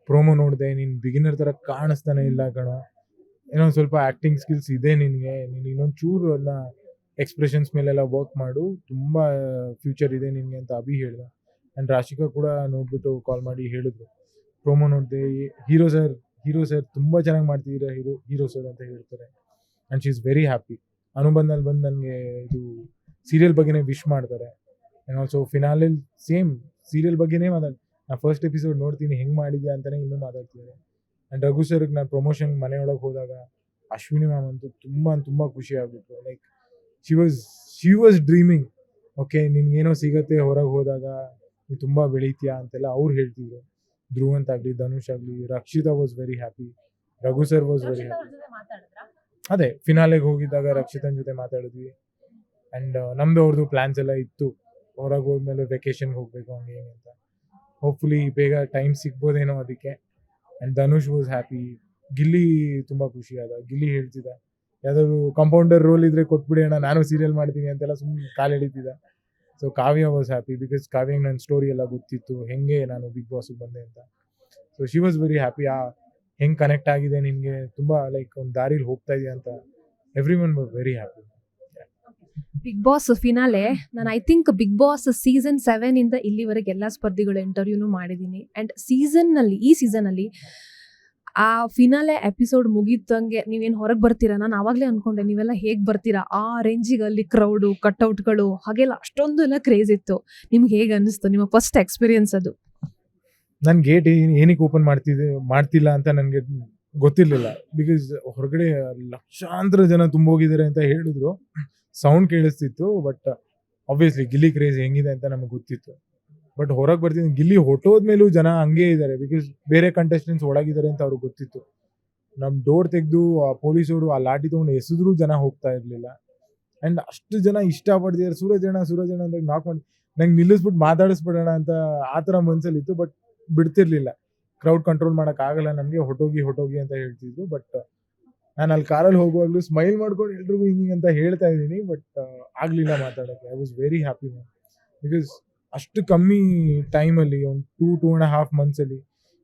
ಪ್ರೋಮೋ ನೋಡಿದೆ, ನೀನು ಬಿಗಿನರ್ ಥರ ಕಾಣಿಸ್ತಾನೆ ಇಲ್ಲ ಕಣೋ, ಏನೋ ಸ್ವಲ್ಪ ಆ್ಯಕ್ಟಿಂಗ್ ಸ್ಕಿಲ್ಸ್ ಇದೆ ನಿನಗೆ, ನೀನು ಇನ್ನೊಂದು ಚೂರು ಅದನ್ನ ಎಕ್ಸ್ಪ್ರೆಷನ್ಸ್ ಮೇಲೆಲ್ಲ ವರ್ಕ್ ಮಾಡು, ತುಂಬ ಫ್ಯೂಚರ್ ಇದೆ ನಿನಗೆ ಅಂತ ಅಭಿ ಹೇಳ್ದ. ಆ್ಯಂಡ್ ರಾಶಿಕಾ ಕೂಡ ನೋಡ್ಬಿಟ್ಟು ಕಾಲ್ ಮಾಡಿ ಹೇಳಿದ್ರು, ಪ್ರೋಮೋ ನೋಡಿದೆ, ಹೀರೋ ಸರ್ ತುಂಬ ಚೆನ್ನಾಗಿ ಮಾಡ್ತಿದ್ದೀರಾ ಹೀರೋ ಸರ್ ಅಂತ ಹೇಳ್ತಾರೆ. And she is very happy. ಅನುಬಂಧಲ್ಲಿ ಬಂದು ನನಗೆ ಇದು ಸೀರಿಯಲ್ ಬಗ್ಗೆನೇ ವಿಶ್ ಮಾಡ್ತಾರೆ. ಆ್ಯಂಡ್ ಆಲ್ಸೋ ಫಿನಾಲೆಲ್ ಸೇಮ್ ಸೀರಿಯಲ್ ಬಗ್ಗೆನೇ ನಾ ಫಸ್ಟ್ ಎಪಿಸೋಡ್ ನೋಡ್ತೀನಿ, ಹೆಂಗೆ ಮಾಡಿದ್ಯಾ ಅಂತಲೇ ಇನ್ನೂ ಮಾತಾಡ್ತಿದ್ದಾರೆ. ಆ್ಯಂಡ್ ರಘು ಸರ್ಗೆ ನಾನು ಪ್ರಮೋಷನ್ ಮನೆಯೊಳಗೆ ಹೋದಾಗ ಅಶ್ವಿನಿ ಮ್ಯಾಮ್ ಅಂತೂ ತುಂಬ ಖುಷಿ ಆಗ್ಬಿಟ್ಟು, like she was dreaming, okay ನಿನ್ಗೇನೋ ಸಿಗತ್ತೆ ಹೊರಗೆ ಹೋದಾಗ, ನೀನು ತುಂಬ ಬೆಳೀತೀಯಾ ಅಂತೆಲ್ಲ ಅವ್ರು ಹೇಳ್ತಿದ್ರು. ಧ್ರುವಂತ್ ಆಗಲಿ, ಧನುಷ್ ಆಗಲಿ, Rakshita was very happy, Raghu sir was very happy. ಅದೇ ಫಿನಾಲೆಗೆ ಹೋಗಿದ್ದಾಗ ರಕ್ಷಿತನ್ ಜೊತೆ ಮಾತಾಡಿದ್ವಿ. ಆ್ಯಂಡ್ ನಮ್ದು ಅವ್ರದ್ದು ಪ್ಲ್ಯಾನ್ಸ್ ಎಲ್ಲ ಇತ್ತು, ಹೊರಗೆ ಹೋದ್ಮೇಲೆ ವೆಕೇಶನ್ಗೆ ಹೋಗಬೇಕು ಹಂಗೆ ಹಿಂಗೆ ಅಂತ. ಹೋಪ್ಫುಲಿ ಬೇಗ ಟೈಮ್ ಸಿಗ್ಬೋದೇನೋ ಅದಕ್ಕೆ. And Dhanush was happy. Gilli ತುಂಬ ಖುಷಿ ಆದ. ಗಿಲ್ಲಿ ಹೇಳ್ತಿದ್ದ, ಯಾವುದಾದ್ರು ಕಾಂಪೌಂಡರ್ ರೋಲ್ ಇದ್ರೆ ಕೊಟ್ಬಿಡಿ ಅಣ್ಣ, ನಾನು ಸೀರಿಯಲ್ ಮಾಡ್ತೀನಿ ಅಂತೆಲ್ಲ ಸುಮ್ಮನೆ ಕಾಲು ಎಳಿತಿದ್ದ. So Kavya was happy, because ಕಾವ್ಯಂಗೆ ನನ್ನ ಸ್ಟೋರಿ ಎಲ್ಲ ಗೊತ್ತಿತ್ತು, ಹೆಂಗೆ ನಾನು ಬಿಗ್ ಬಾಸ್ಗೆ ಬಂದೆ ಅಂತ. So she was very happy. ಹೆಂಗೆ ಕನೆಕ್ಟ್ ಆಗಿದೆ ನಿನಗೆ, ತುಂಬ ಲೈಕ್ ಒಂದು ದಾರಿಲಿ ಹೋಗ್ತಾ ಇದೆಯಾ ಅಂತ. Everyone was very happy. Big boss finale, ನಾನು I think big boss season 7 ಇಂದ ಇಲ್ಲಿವರೆಗೆ ಎಲ್ಲ ಸ್ಪರ್ಧಿಗಳ ಇಂಟರ್ವ್ಯೂನು ಮಾಡಿದ್ದೀನಿ. ಆ್ಯಂಡ್ ಈ ಸೀಸನ್ ಅಲ್ಲಿ ಆ ಫಿನಾಲೆ ಎಪಿಸೋಡ್ ಮುಗೀತಂಗೆ ನೀವೇನು ಹೊರಗೆ ಬರ್ತೀರಾ, ನಾನು ಆವಾಗಲೇ ಅನ್ಕೊಂಡೆ ನೀವೆಲ್ಲ ಹೇಗೆ ಬರ್ತೀರಾ, ಆ ರೇಂಜಿಗೆ ಅಲ್ಲಿ ಕ್ರೌಡು, ಕಟ್ಔಟ್ಗಳು ಹಾಗೆಲ್ಲ ಅಷ್ಟೊಂದು ಎಲ್ಲ ಕ್ರೇಜ್ ಇತ್ತು. ನಿಮ್ಗೆ ಹೇಗೆ ಅನ್ನಿಸ್ತು, ನಿಮ್ಮ ಫಸ್ಟ್ ಎಕ್ಸ್ಪೀರಿಯನ್ಸ್ ಅದು? ನನ್ನ ಗೇಟ್ ಏನಕ್ಕೆ ಓಪನ್ ಮಾಡ್ತಿಲ್ಲ ಅಂತ ನನಗೆ ಗೊತ್ತಿರಲಿಲ್ಲ. ಬಿಕಾಸ್ ಹೊರಗಡೆ ಲಕ್ಷಾಂತರ ಜನ ತುಂಬೋಗಿದ್ದಾರೆ ಅಂತ ಹೇಳಿದ್ರು, ಸೌಂಡ್ ಕೇಳಿಸ್ತಿತ್ತು. ಬಟ್ ಆಬ್ವಿಯಸ್ಲಿ ಗಿಲ್ಲಿ ಕ್ರೇಜ್ ಹೆಂಗಿದೆ ಅಂತ ನಮಗೆ ಗೊತ್ತಿತ್ತು. ಬಟ್ ಹೊರಗೆ ಬರ್ತೀನಿ, ಗಿಲ್ಲಿ ಹೊಟ್ಟೋದ್ಮೇಲೂ ಜನ ಹಂಗೇ ಇದ್ದಾರೆ, ಬಿಕಾಸ್ ಬೇರೆ ಕಂಟೆಸ್ಟೆಂಟ್ಸ್ ಒಳಗಿದ್ದಾರೆ ಅಂತ ಅವ್ರಿಗೆ ಗೊತ್ತಿತ್ತು. ನಮ್ಮ ಡೋರ್ ತೆಗೆದು ಆ ಪೊಲೀಸವರು ಆ ಲಾಠಿ ತೊಗೊಂಡು ಎಸೆದ್ರೂ ಜನ ಹೋಗ್ತಾ ಇರಲಿಲ್ಲ. ಆ್ಯಂಡ್ ಅಷ್ಟು ಜನ ಇಷ್ಟಪಡ್ತಿದ್ದಾರೆ, ಸೂರಜ್ ಅಣ್ಣ ಅಂತ ನಾಕ್ ಮಾಡಿ ನಂಗೆ ನಿಲ್ಲಿಸ್ಬಿಟ್ಟು ಮಾತಾಡಿಸ್ಬಿಡೋಣ ಅಂತ ಆ ಥರ ಮನಸ್ಸಲ್ಲಿತ್ತು. ಬಟ್ ಬಿಡ್ತಿರ್ಲಿಲ್ಲ, ಕ್ರೌಡ್ ಕಂಟ್ರೋಲ್ ಮಾಡೋಕ್ಕಾಗಲ್ಲ ನಮಗೆ, ಹೊಟ್ಟೋಗಿ ಅಂತ ಹೇಳ್ತಿದ್ರು. ಬಟ್ ನಾನು ಅಲ್ಲಿ ಕಾರಲ್ಲಿ ಹೋಗುವಾಗಲೂ ಸ್ಮೈಲ್ ಮಾಡ್ಕೊಂಡು ಎಲ್ರಿಗೂ ಹಿಂಗೆ ಅಂತ ಹೇಳ್ತಾ ಇದ್ದೀನಿ. ಬಟ್ ಆಗಲಿಲ್ಲ ಮಾತಾಡೋಕ್ಕೆ. I was very happy ma'am, because ಅಷ್ಟು ಕಮ್ಮಿ ಟೈಮಲ್ಲಿ, ಒಂದು 2.5 ಮಂತ್ಸಲ್ಲಿ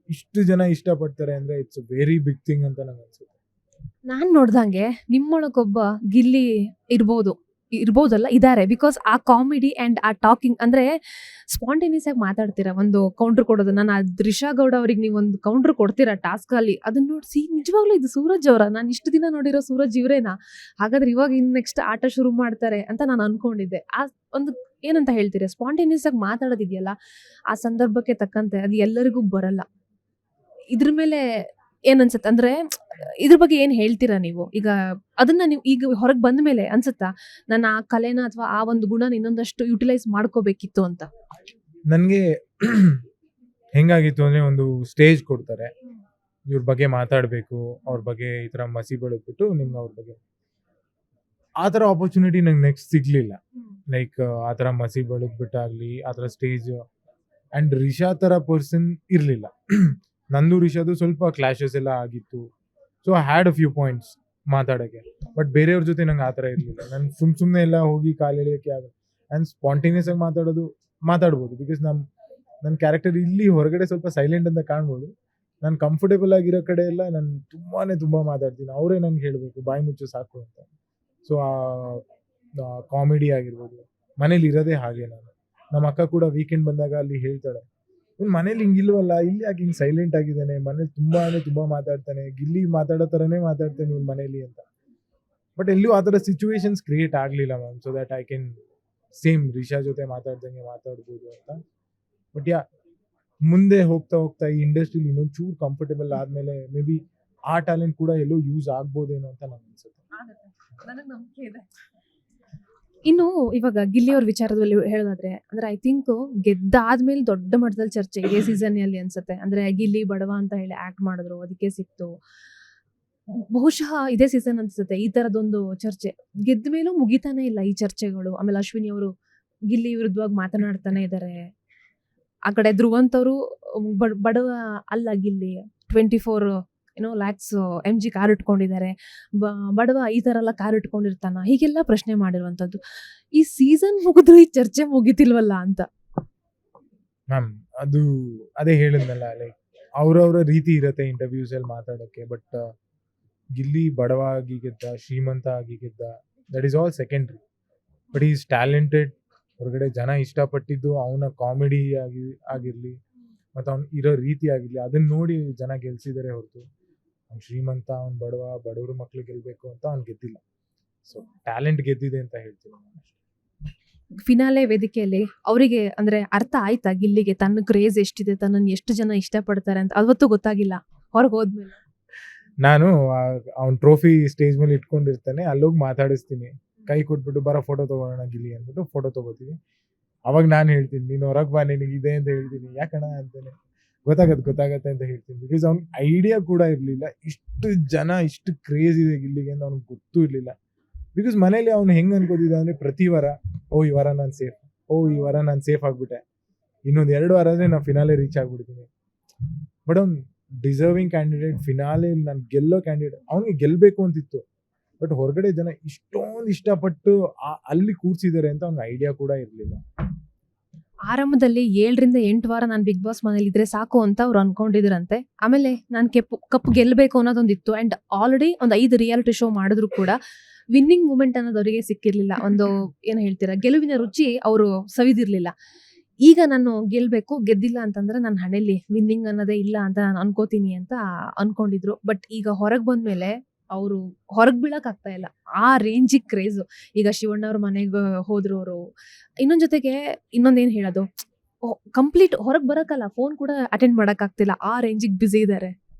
ಇಷ್ಟು ಜನ ಇಷ್ಟಪಡ್ತಾರೆ ಅಂದರೆ it's a very big thing ಅಂತ ನಂಗೆ ಅನ್ಸುತ್ತೆ. ನಾನು ನೋಡ್ದಂಗೆ ನಿಮ್ಮೊಳಗೊಬ್ಬ ಗಿಲ್ಲಿ ಇರ್ಬೋದಲ್ಲ, ಇದ್ದಾರೆ. ಬಿಕಾಸ್ ಆ ಕಾಮಿಡಿ ಆ್ಯಂಡ್ ಆ ಟಾಕಿಂಗ್ ಅಂದರೆ ಸ್ಪಾಂಟೇನಿಯಸ್ ಆಗಿ ಮಾತಾಡ್ತೀರಾ, ಒಂದು ಕೌಂಟ್ರ್ ಕೊಡೋದು. ನಾನು ಆ ರಿಷಾ ಗೌಡ ಅವ್ರಿಗೆ ನೀವು ಒಂದು ಕೌಂಟ್ರ್ ಕೊಡ್ತೀರಾ ಟಾಸ್ಕಲ್ಲಿ, ಅದನ್ನ ನೋಡಿಸಿ ನಿಜವಾಗ್ಲೂ ಇದು ಸೂರಜ್ ಅವರ, ನಾನು ಇಷ್ಟು ದಿನ ನೋಡಿರೋ ಸೂರಜ್ ಇವರೇನಾ, ಹಾಗಾದ್ರೆ ಇವಾಗ ಇನ್ನು ನೆಕ್ಸ್ಟ್ ಆಟ ಶುರು ಮಾಡ್ತಾರೆ ಅಂತ ನಾನು ಅನ್ಕೊಂಡಿದ್ದೆ. ಆ ಒಂದು ಏನಂತ ಹೇಳ್ತೀರಾ, ಸ್ಪಾಂಟೇನಿಯಸ್ ಆಗಿ ಮಾತಾಡೋದಿದೆಯಲ್ಲ, ಆ ಸಂದರ್ಭಕ್ಕೆ ತಕ್ಕಂತೆ ಅದು ಎಲ್ಲರಿಗೂ ಬರಲ್ಲ. ಇದ್ರ ಮೇಲೆ ಏನನ್ಸುತ್ತೆ, ಅಂದರೆ ಇದ್ರ ಬಗ್ಗೆ ಏನು ಹೇಳ್ತೀರಾ ನೀವು? ಈಗ ಅದನ್ನ ನೀವು ಈಗ ಹೊರಗೆ ಬಂದ ಮೇಲೆ ಅನ್ಸುತ್ತಾ, ನಾನು ಆ ಕಲೆನ ಅಥವಾ ಆ ಒಂದು ಗುಣನ ಇನ್ನೊಂದಷ್ಟು ಯುಟಿಲೈಸ್ ಮಾಡ್ಕೋಬೇಕಿತ್ತು ಅಂತ? ನನಗೆ ಹೆಂಗಾಗಿತ್ತು ಅಂದರೆ, ಒಂದು ಸ್ಟೇಜ್ ಕೊಡ್ತಾರೆ, ಇವ್ರ ಬಗ್ಗೆ ಮಾತಾಡಬೇಕು, ಅವ್ರ ಬಗ್ಗೆ ಈ ಥರ ಮಸಿ ಬೆಳೆದ್ಬಿಟ್ಟು ನಿಮ್ಗೆ ಅವ್ರ ಬಗ್ಗೆ, ಆ ಥರ ಆಪರ್ಚುನಿಟಿ ನಂಗೆ ನೆಕ್ಸ್ಟ್ ಸಿಗಲಿಲ್ಲ. ಲೈಕ್ ಆ ಥರ ಮಸಿ ಬೆಳೆದ್ಬಿಟ್ಟಾಗಲಿ, ಆ ಥರ ಸ್ಟೇಜ್. ಆ್ಯಂಡ್ ರಿಷಾ ಥರ ಪರ್ಸನ್ ಇರಲಿಲ್ಲ. ನಂದು ರಿಷಾದು ಸ್ವಲ್ಪ ಕ್ಲಾಶಸ್ ಎಲ್ಲ ಆಗಿತ್ತು. So I had a few points ಮಾತಾಡೋಕ್ಕೆ. ಬಟ್ ಬೇರೆಯವ್ರ ಜೊತೆ ನಂಗೆ ಆ ಥರ ಇರಲಿಲ್ಲ. ನಾನು ಸುಮ್ಮನೆ ಎಲ್ಲ ಹೋಗಿ ಕಾಲು ಎಳೆಯೋಕ್ಕೆ ಆಗಲ್ಲ. ಆ್ಯಂಡ್ ಸ್ಪಾಂಟೇನಿಯಸ್ ಆಗಿ ಮಾತಾಡ್ಬೋದು, ಬಿಕಾಸ್ ನನ್ನ ಕ್ಯಾರೆಕ್ಟರ್ ಇಲ್ಲಿ ಹೊರಗಡೆ ಸ್ವಲ್ಪ ಸೈಲೆಂಟ್ ಅಂತ ಕಾಣ್ಬೋದು. ನಾನು ಕಂಫರ್ಟೇಬಲ್ ಆಗಿರೋ ಕಡೆ ಎಲ್ಲ ನಾನು ತುಂಬ ಮಾತಾಡ್ತೀನಿ. ಅವರೇ ನನಗೆ ಹೇಳಬೇಕು ಬಾಯಿ ಮುಚ್ಚು ಸಾಕು ಅಂತ. ಸೊ ಆ ಕಾಮಿಡಿ ಆಗಿರ್ಬೋದು, ಮನೇಲಿ ಇರೋದೇ ಹಾಗೆ ನಾನು. ನಮ್ಮ ಅಕ್ಕ ಕೂಡ ವೀಕೆಂಡ್ ಬಂದಾಗ ಅಲ್ಲಿ ಹೇಳ್ತಾಳೆ, ಇವ್ನು ಮನೇಲಿ ಹಿಂಗಿಲ್ವಲ್ಲ, ಇಲ್ಲಿ ಯಾಕೆ ಹಿಂಗೆ ಸೈಲೆಂಟ್ ಆಗಿದ್ದಾನೆ, ಮನೇಲಿ ತುಂಬ ಮಾತಾಡ್ತಾನೆ, ಗಿಲ್ಲಿ ಮಾತಾಡೋ ಥರನೇ ಮಾತಾಡ್ತಾನೆ ಇವ್ನು ಮನೇಲಿ ಅಂತ. ಬಟ್ ಎಲ್ಲೂ ಆ ಥರ ಸಿಚುವೇಶನ್ಸ್ ಕ್ರಿಯೇಟ್ ಆಗಲಿಲ್ಲ ma'am, so that I can same Risha ಜೊತೆ ಮಾತಾಡ್ದಂಗೆ ಮಾತಾಡ್ಬೋದು ಅಂತ. ಬಟ್ ಮುಂದೆ ಹೋಗ್ತಾ ಈ ಇಂಡಸ್ಟ್ರಿಲಿ ಇನ್ನೊಂದು ಚೂರು ಕಂಫರ್ಟೇಬಲ್ ಆದಮೇಲೆ ಮೇ ಬಿ ಆ ಟ್ಯಾಲೆಂಟ್ ಕೂಡ ಎಲ್ಲೋ ಯೂಸ್ ಆಗ್ಬೋದೇನೋ ಅಂತ ನಂಗೆ ಅನ್ಸುತ್ತೆ. ಇನ್ನು ಇವಾಗ ಗಿಲ್ಲಿ ಅವ್ರ ವಿಚಾರದಲ್ಲಿ ಹೇಳೋದಾದ್ರೆ, ಅಂದ್ರೆ ಐ ಥಿಂಕ್ ಗೆದ್ದಾದ್ಮೇಲೆ ದೊಡ್ಡ ಮಟ್ಟದಲ್ಲಿ ಚರ್ಚೆ ಇದೇ ಸೀಸನ್ ಅಲ್ಲಿ ಅನ್ಸುತ್ತೆ. ಅಂದ್ರೆ ಗಿಲ್ಲಿ ಬಡವ ಅಂತ ಹೇಳಿ ಆಕ್ಟ್ ಮಾಡಿದ್ರು, ಅದಕ್ಕೆ ಸಿಕ್ತು. ಬಹುಶಃ ಇದೇ ಸೀಸನ್ ಅನ್ಸುತ್ತೆ ಈ ತರದೊಂದು ಚರ್ಚೆ ಗೆದ್ದ ಮೇಲೂ ಮುಗಿತಾನೆ ಇಲ್ಲ ಈ ಚರ್ಚೆಗಳು. ಆಮೇಲೆ ಅಶ್ವಿನಿ ಅವರು ಗಿಲ್ಲಿ ವಿರುದ್ಧವಾಗಿ ಮಾತನಾಡ್ತಾನೆ ಇದ್ದಾರೆ. ಆ ಕಡೆ ಧ್ರುವಂತ್ ಅವರು ಬಡವ ಅಲ್ಲ ಗಿಲ್ಲಿ, 24 ಏನೋ ಲ್ಯಾಕ್ಸ್ MG ಕಾರ್ ಇಟ್ಕೊಂಡಿದ್ದಾರೆ, ಬಡವ ಈ ತರ ಎಲ್ಲ ಕಾರ್ ಇಟ್ಕೊಂಡಿರ್ತಾನ, ಹೀಗೆಲ್ಲ ಪ್ರಶ್ನೆ ಮಾಡಿರುವಂತದ್ದು. ಈ ಸೀಸನ್ ಮುಗಿದ್ರು ಈ ಚರ್ಚೆ ಮುಗಿತಿಲ್ವಲ್ಲ ಅಂತ. ಮ್ಯಾಮ್ ಅದು ಅದೇ ಹೇಳಿದ್ನಲ್ಲ, ಲೈಕ್ ಅವ್ರವ್ರ ರೀತಿ ಇರುತ್ತೆ ಇಂಟರ್ವ್ಯೂಸ್ ಅಲ್ಲಿ ಮಾತಾಡೋಕ್ಕೆ. ಬಟ್ ಗಿಲ್ಲಿ ಬಡವ ಆಗಿ ಗೆದ್ದ, ಶ್ರೀಮಂತ ಆಗಿ ಗೆದ್ದ, that is all secondary. But is talented. ಹೊರಗಡೆ ಜನ ಇಷ್ಟಪಟ್ಟಿದ್ದು ಅವನ ಕಾಮಿಡಿ ಆಗಿರಲಿ ಮತ್ತು ಅವ್ನು ಇರೋ ರೀತಿ ಆಗಿರಲಿ, ಅದನ್ನ ನೋಡಿ ಜನ ಗೆಲ್ಸಿದ್ದಾರೆ ಹೊರತು ಅವ್ನು ಶ್ರೀಮಂತ, ಅವ್ನು ಬಡವ, ಬಡವ್ರ ಮಕ್ಳು ಗೆಲ್ಲಬೇಕು ಅಂತ ಅವ್ನು ಗೆದ್ದಿಲ್ಲ. ಸೊ ಟ್ಯಾಲೆಂಟ್ ಗೆದ್ದಿದೆ ಅಂತ ಹೇಳ್ತೀನಿ ನಾನು ಅಷ್ಟೇ. ಫಿನಾಲೆ ವೇದಿಕೆಯಲ್ಲಿ ಅವರಿಗೆ ಅಂದ್ರೆ ಅರ್ಥ ಆಯ್ತಾ ಗಿಲ್ಲಿಗೆ ತನ್ನ ಕ್ರೇಜ್ ಎಷ್ಟಿದೆ, ತನ್ನನ್ನು ಎಷ್ಟು ಜನ ಇಷ್ಟಪಡ್ತಾರೆ ಅಂತ ಅವತ್ತು ಗೊತ್ತಾಗಿಲ್ಲ ಹೊರಗೆ ಹೋದ್ಮೇಲೆ? ನಾನು ಅವ್ನ ಟ್ರೋಫಿ ಸ್ಟೇಜ್ ಮೇಲೆ ಇಟ್ಕೊಂಡಿರ್ತಾನೆ, ಅಲ್ಲೋಗಿ ಮಾತಾಡಿಸ್ತೀನಿ, ಕೈ ಕೊಟ್ಬಿಟ್ಟು ಬರೋ ಫೋಟೋ ತೊಗೊಳೋಣ ಗಿಲ್ಲಿ ಅಂದ್ಬಿಟ್ಟು ಫೋಟೋ ತೊಗೋತೀವಿ. ಅವಾಗ ನಾನು ಹೇಳ್ತೀನಿ, ನೀನು ಹೊರಗೆ ಬಾ, ನಿನಗೆ ಇದೆ ಅಂತ ಹೇಳ್ತೀನಿ. ಯಾಕಣ ಅಂತಾನೆ, ಗೊತ್ತಾಗತ್ತೆ ಅಂತ ಹೇಳ್ತೀನಿ. ಬಿಕಾಸ್ ಅವ್ನ ಐಡಿಯಾ ಕೂಡ ಇರಲಿಲ್ಲ ಇಷ್ಟು ಜನ ಇಷ್ಟು ಕ್ರೇಜ್ ಇದೆ ಗಿಲ್ಲಿಗೆ ಅಂತ ಅವ್ನಿಗೆ ಗೊತ್ತೂ ಇರಲಿಲ್ಲ. ಬಿಕಾಸ್ ಮನೇಲಿ ಅವ್ನು ಹೆಂಗೆ ಅನ್ಕೋತಿದ್ದ ಅಂದರೆ ಪ್ರತಿ ವಾರ ಈ ವಾರ ನಾನು ಸೇಫ್, ಈ ವಾರ ನಾನು ಸೇಫ್ ಆಗಿಬಿಟ್ಟೆ, ಇನ್ನೊಂದು 2 ವಾರ ಆದರೆ ನಾನು ಫಿನಾಲೆ ರೀಚ್ ಆಗಿಬಿಡ್ತೀನಿ. ಬಟ್ ಅವ್ನು ಡಿಸರ್ವಿಂಗ್ ಕ್ಯಾಂಡಿಡೇಟ್, ಫಿನಾಲೆ ನಾನು ಗೆಲ್ಲೋ ಕ್ಯಾಂಡಿಡೇಟ್, ಅವ್ನಿಗೆ ಗೆಲ್ಲಬೇಕು ಅಂತಿತ್ತು. ಬಟ್ ಹೊರಗಡೆ ಜನ ಇಷ್ಟೊಂದು ಇಷ್ಟಪಟ್ಟು ಅಲ್ಲಿ ಕೂರ್ಸಿದ್ದಾರೆ ಅಂತ ಅವ್ನಿಗೆ ಐಡಿಯಾ ಕೂಡ ಇರಲಿಲ್ಲ. ಆರಂಭದಲ್ಲಿ 7ರಿಂದ 8 ವಾರ ನಾನು ಬಿಗ್ ಬಾಸ್ ಮನೇಲಿ ಇದ್ರೆ ಸಾಕು ಅಂತ ಅವ್ರು ಅನ್ಕೊಂಡಿದ್ರಂತೆ. ಆಮೇಲೆ ನಾನು ಕಪ್ ಗೆಲ್ಲಬೇಕು ಅನ್ನೋದೊಂದಿತ್ತು. ಅಂಡ್ ಆಲ್ರೆಡಿ ಒಂದು 5 ರಿಯಾಲಿಟಿ ಶೋ ಮಾಡಿದ್ರು ಕೂಡ ವಿನ್ನಿಂಗ್ ಮೂಮೆಂಟ್ ಅನ್ನೋದು ಅವರಿಗೆ ಸಿಕ್ಕಿರ್ಲಿಲ್ಲ. ಒಂದು ಏನು ಹೇಳ್ತೀರಾ, ಗೆಲುವಿನ ರುಚಿ ಅವರು ಸವಿದಿರ್ಲಿಲ್ಲ. ಈಗ ನಾನು ಗೆಲ್ಬೇಕು, ಗೆದ್ದಿಲ್ಲ ಅಂತಂದ್ರೆ ನನ್ನ ಹಣೆಯಲ್ಲಿ ವಿನ್ನಿಂಗ್ ಅನ್ನೋದೇ ಇಲ್ಲ ಅಂತ ನಾನು ಅನ್ಕೋತೀನಿ ಅಂತ ಅನ್ಕೊಂಡಿದ್ರು. ಬಟ್ ಈಗ ಹೊರಗೆ ಬಂದ್ಮೇಲೆ ಅವರು ಹೊರಗೆ ಬೀಳಕ್ ಆಗ್ತಾ ಇಲ್ಲ, ಆ ರೇಂಜಿಗೆ ಕ್ರೇಜು. ಈಗ ಶಿವಣ್ಣ ಅವ್ರ ಮನೆಗೆ ಹೋದ್ರು ಅವರು. ಇನ್ನೊಂದ್ ಜೊತೆಗೆ ಇನ್ನೊಂದೇನು ಹೇಳೋದು, ಕಂಪ್ಲೀಟ್ ಹೊರಗೆ ಬರಕ್ಕಲ್ಲ, ಫೋನ್ ಕೂಡ ಅಟೆಂಡ್ ಮಾಡಕ್ ಆಗ್ತಿಲ್ಲ, ಆ ರೇಂಜಿಗೆ ಬ್ಯುಸಿ ಇದ್ದಾರೆ.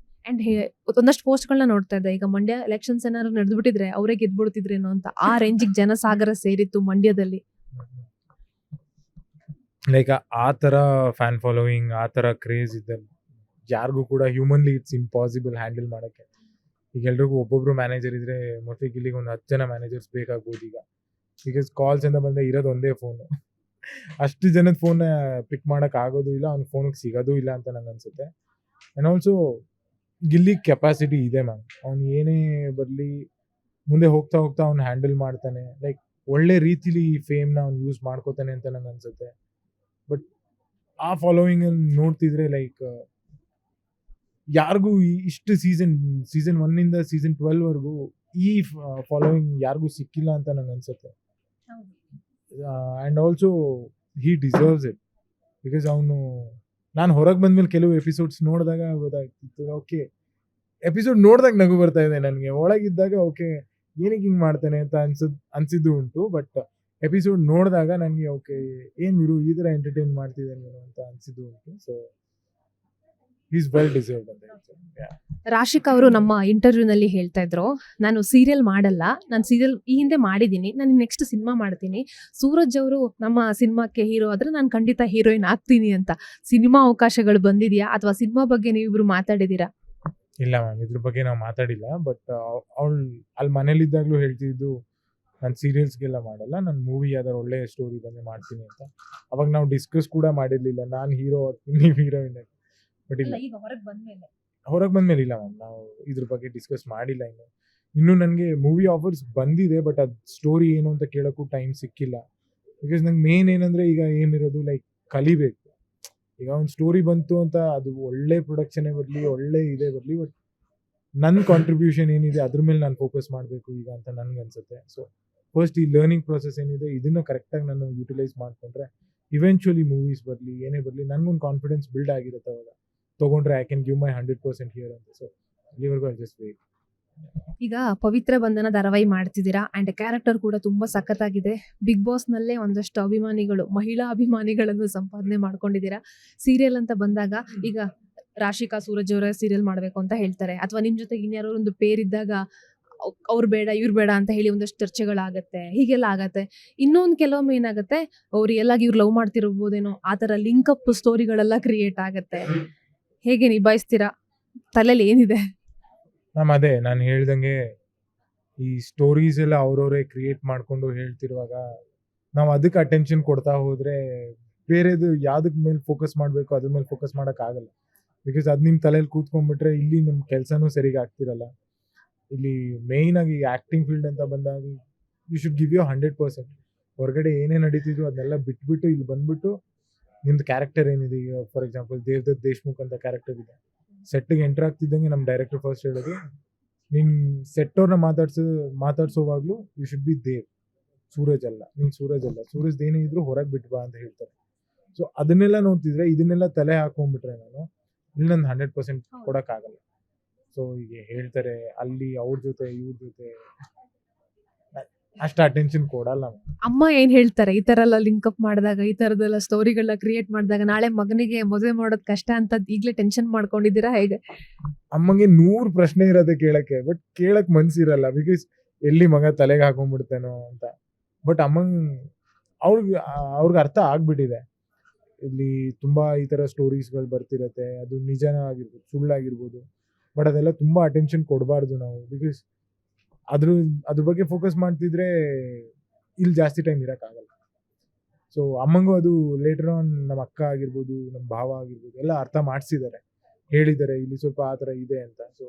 ಅಂಡ್ ಒಂದಷ್ಟು ಪೋಸ್ಟ್ಗಳನ್ನ ನೋಡ್ತಾ ಇದ್ದೆ, ಈಗ ಮಂಡ್ಯ ಎಲೆಕ್ಷನ್ಸ್ ಏನಾದ್ರು ನಡೆದ್ಬಿಟ್ಟಿದ್ರೆ ಅವರೇ ಗೆದ್ಬಿಡ್ತಿದ್ರೇನೋ ಅಂತ, ಆ ರೇಂಜಿಗೆ ಜನಸಾಗರ ಸೇರಿತ್ತು ಮಂಡ್ಯದಲ್ಲಿ. ಲೈಕ್ ಆ ಥರ ಫ್ಯಾನ್ ಫಾಲೋವಿಂಗ್, ಆ ಥರ ಕ್ರೇಜ್ ಇದೆ ಯಾರಿಗೂ ಕೂಡ ಹ್ಯೂಮನ್ಲಿ ಇಟ್ಸ್ ಇಂಪಾಸಿಬಲ್ ಹ್ಯಾಂಡಲ್ ಮಾಡೋಕ್ಕೆ. ಈಗ ಎಲ್ರಿಗೂ ಒಬ್ಬೊಬ್ರು ಮ್ಯಾನೇಜರ್ ಇದ್ರೆ ಮೋಸ್ಟ್ಲಿ ಇಲ್ಲಿಗೆ ಒಂದು 10 ಜನ ಮ್ಯಾನೇಜರ್ಸ್ ಬೇಕಾಗ್ಬೋದು ಈಗ. ಬಿಕಾಸ್ ಕಾಲ್ಸ್ ಅಂತ ಬಂದರೆ ಇರೋದು ಒಂದೇ ಫೋನು, ಅಷ್ಟು ಜನದ ಫೋನ್ನ ಪಿಕ್ ಮಾಡೋಕೆ ಆಗೋದು ಇಲ್ಲ, ಅವ್ನ ಫೋನಿಗೆ ಸಿಗೋದು ಇಲ್ಲ ಅಂತ ನಂಗೆ ಅನ್ಸುತ್ತೆ. ಆ್ಯಂಡ್ ಆಲ್ಸೋ ಗಿಲ್ಲಿ ಕೆಪಾಸಿಟಿ ಇದೆ ಮ್ಯಾಮ್, ಅವ್ನು ಏನೇ ಬರಲಿ ಮುಂದೆ ಹೋಗ್ತಾ ಹೋಗ್ತಾ ಅವ್ನು ಹ್ಯಾಂಡಲ್ ಮಾಡ್ತಾನೆ. ಲೈಕ್ ಒಳ್ಳೆ ರೀತಿಲಿ ಈ ಫೇಮ್ನ ಅವ್ನು ಯೂಸ್ ಮಾಡ್ಕೋತಾನೆ ಅಂತ ನಂಗೆ ಅನ್ಸುತ್ತೆ. ಬಟ್ ಆ ಫಾಲೋವಿಂಗಲ್ಲಿ ನೋಡ್ತಿದ್ರೆ ಲೈಕ್ ಯಾರಿಗೂ ಇಷ್ಟು ಸೀಸನ್ 1ಇಂದ ಸೀಸನ್ 12ವರೆಗೂ ಈ ಫಾಲೋವಿಂಗ್ ಯಾರಿಗೂ ಸಿಕ್ಕಿಲ್ಲ ಅಂತ ನಂಗೆ ಅನ್ಸುತ್ತೆ. And also he deserves it. Because ಅವನು, ನಾನು ಹೊರಗೆ ಬಂದ್ಮೇಲೆ ಕೆಲವು ಎಪಿಸೋಡ್ಸ್ ನೋಡಿದಾಗ ಗೊತ್ತಾಗ್ತಿತ್ತು, ಓಕೆ ಎಪಿಸೋಡ್ ನೋಡಿದಾಗ ನಗು ಬರ್ತಾ ಇದೆ ನನಗೆ, ಒಳಗಿದ್ದಾಗ ಓಕೆ ಏನಕ್ಕೆ ಹಿಂಗೆ ಮಾಡ್ತಾನೆ ಅಂತ ಅನ್ಸಿದ್ದು ಉಂಟು. ಬಟ್ ಎಪಿಸೋಡ್ ನೋಡಿದಾಗ ನನಗೆ ಓಕೆ ಏನು ಇವರು ಈ ಥರ ಎಂಟರ್ಟೈನ್ ಮಾಡ್ತಿದ್ದಾನೆ ಅಂತ ಅನ್ಸಿದ್ದು ಉಂಟು. ಸೊ ಈಸ್ ವೆಲ್ ಡಿಸರ್ವ್ಡ್ ಅಂತ ಹೇಳ್ತೀನಿ. ರಾಶಿಕಾ ಅವರು ನಮ್ಮ ಇಂಟರ್ವ್ಯೂನಲ್ಲಿ ಹೇಳ್ತಾ ಇದ್ರು, ನಾನು ಸೀರಿಯಲ್ ಮಾಡಲ್ಲ, ನಾನು ಸೀರಿಯಲ್ ಈ ಹಿಂದೆ ಮಾಡಿದ್ದೀನಿ, ನಾನು ನೆಕ್ಸ್ಟ್ ಸಿನಿಮಾ ಮಾಡ್ತೀನಿ. ಸೂರಜ್ ಅವರು ನಮ್ಮ ಸಿನಿಮಾಕ್ಕೆ ಹೀರೋ ಆದ್ರೆ ನಾನು ಖಂಡಿತ ಹೀರೋಯಿನ್ ಆಗ್ತೀನಿ ಅಂತ. ಸಿನಿಮಾ ಅವಕಾಶಗಳು ಬಂದಿದೆಯಾ ಅಥವಾ ಸಿನಿಮಾ ಬಗ್ಗೆ ನೀವಿಬ್ರು ಮಾತಾಡಿದ್ದೀರಾ? ಇಲ್ಲ ಮ್ಯಾಮ್, ಇದ್ರ ಬಗ್ಗೆ ನಾವು ಮಾತಾಡಿಲ್ಲ. ಬಟ್ ಅವಳು ಅಲ್ಲಿ ಮನೇಲಿದ್ದಾಗಲೂ ಹೇಳ್ತಿದ್ದು, ನಾನು ಸೀರಿಯಲ್ಸ್ಗೆಲ್ಲ ಮಾಡಲ್ಲ, ನಾನು ಮೂವಿ ಯಾವ್ದಾರು ಒಳ್ಳೆ ಸ್ಟೋರಿ ಬಂದು ಮಾಡ್ತೀನಿ ಅಂತ. ಅವಾಗ ನಾವು ಡಿಸ್ಕಸ್ ಕೂಡ ಮಾಡಿರಲಿಲ್ಲ, ನಾನು ಹೀರೋ ಆಗ್ತೀನಿ ನೀವು ಹೀರೋಯಿನ್. ಬಟ್ ಇಲ್ಲ, ಹೊರಗೆ ಬಂದ್ಮೇಲೆ ಇಲ್ಲ ಮ್ಯಾಮ್, ನಾವು ಇದ್ರ ಬಗ್ಗೆ ಡಿಸ್ಕಸ್ ಮಾಡಿಲ್ಲ. ಇನ್ನೂ ನನಗೆ ಮೂವಿ ಆಫರ್ಸ್ ಬಂದಿದೆ, ಬಟ್ ಅದು ಸ್ಟೋರಿ ಏನು ಅಂತ ಕೇಳೋಕ್ಕೂ ಟೈಮ್ ಸಿಕ್ಕಿಲ್ಲ. ಬಿಕಾಸ್ ನಂಗೆ ಮೇನ್ ಏನಂದರೆ ಈಗ ಏನಿರೋದು ಲೈಕ್ ಕಲಿಬೇಕು. ಈಗ ಒಂದು ಸ್ಟೋರಿ ಬಂತು ಅಂತ ಅದು ಒಳ್ಳೆ ಪ್ರೊಡಕ್ಷನೇ ಬರಲಿ, ಒಳ್ಳೆ ಇದೇ ಬರಲಿ, ಬಟ್ ನನ್ನ ಕಾಂಟ್ರಿಬ್ಯೂಷನ್ ಏನಿದೆ ಅದ್ರ ಮೇಲೆ ನಾನು ಫೋಕಸ್ ಮಾಡಬೇಕು ಈಗ ಅಂತ ನನಗೆ ಅನ್ಸುತ್ತೆ. ಸೊ ಫಸ್ಟ್ ಈ ಲರ್ನಿಂಗ್ ಪ್ರೊಸೆಸ್ ಏನಿದೆ ಇದನ್ನು ಕರೆಕ್ಟಾಗಿ ನಾನು ಯುಟಿಲೈಸ್ ಮಾಡಿಕೊಂಡ್ರೆ ಇವೆಂಚುಲಿ ಮೂವೀಸ್ ಬರಲಿ ಏನೇ ಬರಲಿ ನನಗೊಂದು ಕಾನ್ಫಿಡೆನ್ಸ್ ಬಿಲ್ಡ್ ಆಗಿರುತ್ತೆ. ಅವಾಗ ತೊಗೊಂಡ್ರೆ I can give my 100% here ಅಂತ. ಸೊ ಇಲ್ಲಿವರೆಗೂ ಐ ಜಸ್ಟ್ ವೇಟ್. ಈಗ ಪವಿತ್ರ ಬಂಧನ ಧಾರಾವಾಹಿ ಮಾಡ್ತಿದ್ದೀರಾ, ಅಂಡ್ ಕ್ಯಾರೆಕ್ಟರ್ ಕೂಡ ತುಂಬಾ ಸಖತ್ತಾಗಿದೆ. ಬಿಗ್ ಬಾಸ್ ನಲ್ಲೇ ಒಂದಷ್ಟು ಅಭಿಮಾನಿಗಳು, ಮಹಿಳಾ ಅಭಿಮಾನಿಗಳನ್ನು ಸಂಪಾದನೆ ಮಾಡ್ಕೊಂಡಿದ್ದೀರಾ. ಸೀರಿಯಲ್ ಅಂತ ಬಂದಾಗ ಈಗ ರಾಶಿಕಾ ಸೂರಜ್ ಅವರ ಸೀರಿಯಲ್ ಮಾಡ್ಬೇಕು ಅಂತ ಹೇಳ್ತಾರೆ, ಅಥವಾ ನಿಮ್ ಜೊತೆಗೆ ಇನ್ಯಾರೋ ಒಂದು ಪೇರ್ ಇದ್ದಾಗ ಅವ್ರು ಬೇಡ ಇವ್ರು ಬೇಡ ಅಂತ ಹೇಳಿ ಒಂದಷ್ಟು ಚರ್ಚೆಗಳಾಗತ್ತೆ, ಹೀಗೆಲ್ಲ ಆಗತ್ತೆ. ಇನ್ನೊಂದು ಕೆಲವೊಮ್ಮೆ ಏನಾಗುತ್ತೆ, ಅವ್ರು ಎಲ್ಲಾಗಿ ಇವ್ರು ಲವ್ ಮಾಡ್ತಿರ್ಬೋದೇನೋ, ಆ ಥರ ಲಿಂಕಪ್ ಸ್ಟೋರಿಗಳೆಲ್ಲ ಕ್ರಿಯೇಟ್ ಆಗತ್ತೆ. ಹೇಗೆ ನಿಭಾಯಿಸ್ತೀರಾ? ತಲೆಯಲ್ಲಿ ಏನಿದೆ? ಮ್ಯಾಮ್ ಅದೇ ನಾನು ಹೇಳ್ದಂಗೆ ಈ ಸ್ಟೋರೀಸ್ ಎಲ್ಲ ಅವ್ರವರೇ ಕ್ರಿಯೇಟ್ ಮಾಡಿಕೊಂಡು ಹೇಳ್ತಿರುವಾಗ ನಾವು ಅದಕ್ಕೆ ಅಟೆನ್ಷನ್ ಕೊಡ್ತಾ ಹೋದರೆ ಬೇರೆದು ಯಾವುದಕ್ಕೆ ಮೇಲೆ ಫೋಕಸ್ ಮಾಡಬೇಕು ಅದ್ರ ಮೇಲೆ ಫೋಕಸ್ ಮಾಡೋಕ್ಕಾಗಲ್ಲ. ಬಿಕಾಸ್ ಅದು ನಿಮ್ಮ ತಲೆಯಲ್ಲಿ ಕೂತ್ಕೊಂಡ್ಬಿಟ್ರೆ ಇಲ್ಲಿ ನಿಮ್ಮ ಕೆಲಸನೂ ಸರಿಗೆ ಆಗ್ತಿರಲ್ಲ. ಇಲ್ಲಿ ಮೇಯ್ನ್ ಆಗಿ ಆ್ಯಕ್ಟಿಂಗ್ ಫೀಲ್ಡ್ ಅಂತ ಬಂದಾಗ ಯು ಶುಡ್ ಗಿವ್ ಯು 100%. ಹೊರಗಡೆ ಏನೇ ನಡೀತಿದ್ರು ಅದನ್ನೆಲ್ಲ ಬಿಟ್ಬಿಟ್ಟು ಇಲ್ಲಿ ಬಂದ್ಬಿಟ್ಟು ನಿಮ್ದು ಕ್ಯಾರೆಕ್ಟರ್ ಏನಿದೆ, ಈಗ ಫಾರ್ ಎಕ್ಸಾಂಪಲ್ ದೇವದತ್ ದೇಶ್ಮುಖ್ ಅಂತ ಕ್ಯಾರೆಕ್ಟರ್ ಇದೆ, ಸೆಟ್ಗೆ ಎಂಟರ್ ಆಗ್ತಿದ್ದಂಗೆ ನಮ್ಮ ಡೈರೆಕ್ಟರ್ ಫಸ್ಟ್ ಹೇಳೋದು, ನೀನು ಸೆಟ್ಟವ್ರನ್ನ ಮಾತಾಡ್ಸೋವಾಗ್ಲೂ you should be Dev, Suraj ಅಲ್ಲ, ನೀನು ಸೂರಜ್ ಅಲ್ಲ, ಸೂರಜ್ ಏನೇ ಇದ್ರು ಹೊರಗೆ ಬಿಟ್ಟು ಬಾ ಅಂತ ಹೇಳ್ತಾರೆ. ಸೊ ಅದನ್ನೆಲ್ಲ ನೋಡ್ತಿದ್ರೆ ಇದನ್ನೆಲ್ಲ ತಲೆ ಹಾಕೊಂಡ್ಬಿಟ್ರೆ ನಾನು ಇಲ್ಲಿ ನನ್ನ 100% ಕೊಡೋಕ್ಕಾಗಲ್ಲ. ಸೊ ಈಗ ಹೇಳ್ತಾರೆ ಅಲ್ಲಿ ಅವ್ರ ಜೊತೆ ಇವ್ರ ಜೊತೆ ಅಷ್ಟು ಅಟೆನ್ಷನ್ ಕೊಡಲ್ಲ. ಅಮ್ಮ ಏನ್ ಹೇಳ್ತಾರೆ ಈ ತರ ಎಲ್ಲ ಲಿಂಕಪ್ ಮಾಡಿದಾಗ, ಈ ತರದೆಲ್ಲ ಸ್ಟೋರಿಗಳನ್ನ ಕ್ರಿಯೇಟ್ ಮಾಡಿದಾಗ, ನಾಳೆ ಮಗನಿಗೆ ಮದುವೆ ಮಾಡೋದ್ ಕಷ್ಟ ಅಂತ ಈಗಲೇ ಟೆನ್ಷನ್ ಮಾಡ್ಕೊಂಡಿದ್ದೀರಾ ಹೇಗೆ? ಅಮ್ಮಂಗೆ 100 ಪ್ರಶ್ನೆ ಇರೋದೆ ಕೇಳಕ್ಕೆ, ಬಟ್ ಕೇಳಕ್ ಮನ್ಸಿರಲ್ಲ, ಬಿಕಾಸ್ ಎಲ್ಲಿ ಮಗ ತಲೆಗೆ ಹಾಕೊಂಡ್ಬಿಡ್ತೇನೋ ಅಂತ. ಬಟ್ ಅವ್ರಿಗೆ ಅರ್ಥ ಆಗ್ಬಿಟ್ಟಿದೆ, ಇಲ್ಲಿ ತುಂಬಾ ಈ ತರ ಸ್ಟೋರೀಸ್ಗಳು ಬರ್ತಿರತ್ತೆ, ಅದು ನಿಜನ ಆಗಿರ್ಬೋದು ಸುಳ್ಳಾಗಿರ್ಬೋದು, ಬಟ್ ಅದೆಲ್ಲ ತುಂಬಾ ಅಟೆನ್ಷನ್ ಕೊಡಬಾರ್ದು ನಾವು, ಬಿಕಾಸ್ ಅದ್ರ ಬಗ್ಗೆ ಫೋಕಸ್ ಮಾಡ್ತಿದ್ರೆ ಇಲ್ಲಿ ಜಾಸ್ತಿ ಟೈಮ್ ಇರೋಕ್ಕಾಗಲ್ಲ. ಸೊ ಅಮ್ಮಂಗೂ ಅದು ಲೇಟರ್ ಆನ್ ನಮ್ಮ ಅಕ್ಕ ಆಗಿರ್ಬೋದು, ನಮ್ಮ ಭಾವ ಆಗಿರ್ಬೋದು ಎಲ್ಲ ಅರ್ಥ ಮಾಡಿಸಿದ್ದಾರೆ, ಹೇಳಿದ್ದಾರೆ ಇಲ್ಲಿ ಸ್ವಲ್ಪ ಆ ಥರ ಇದೆ ಅಂತ. ಸೊ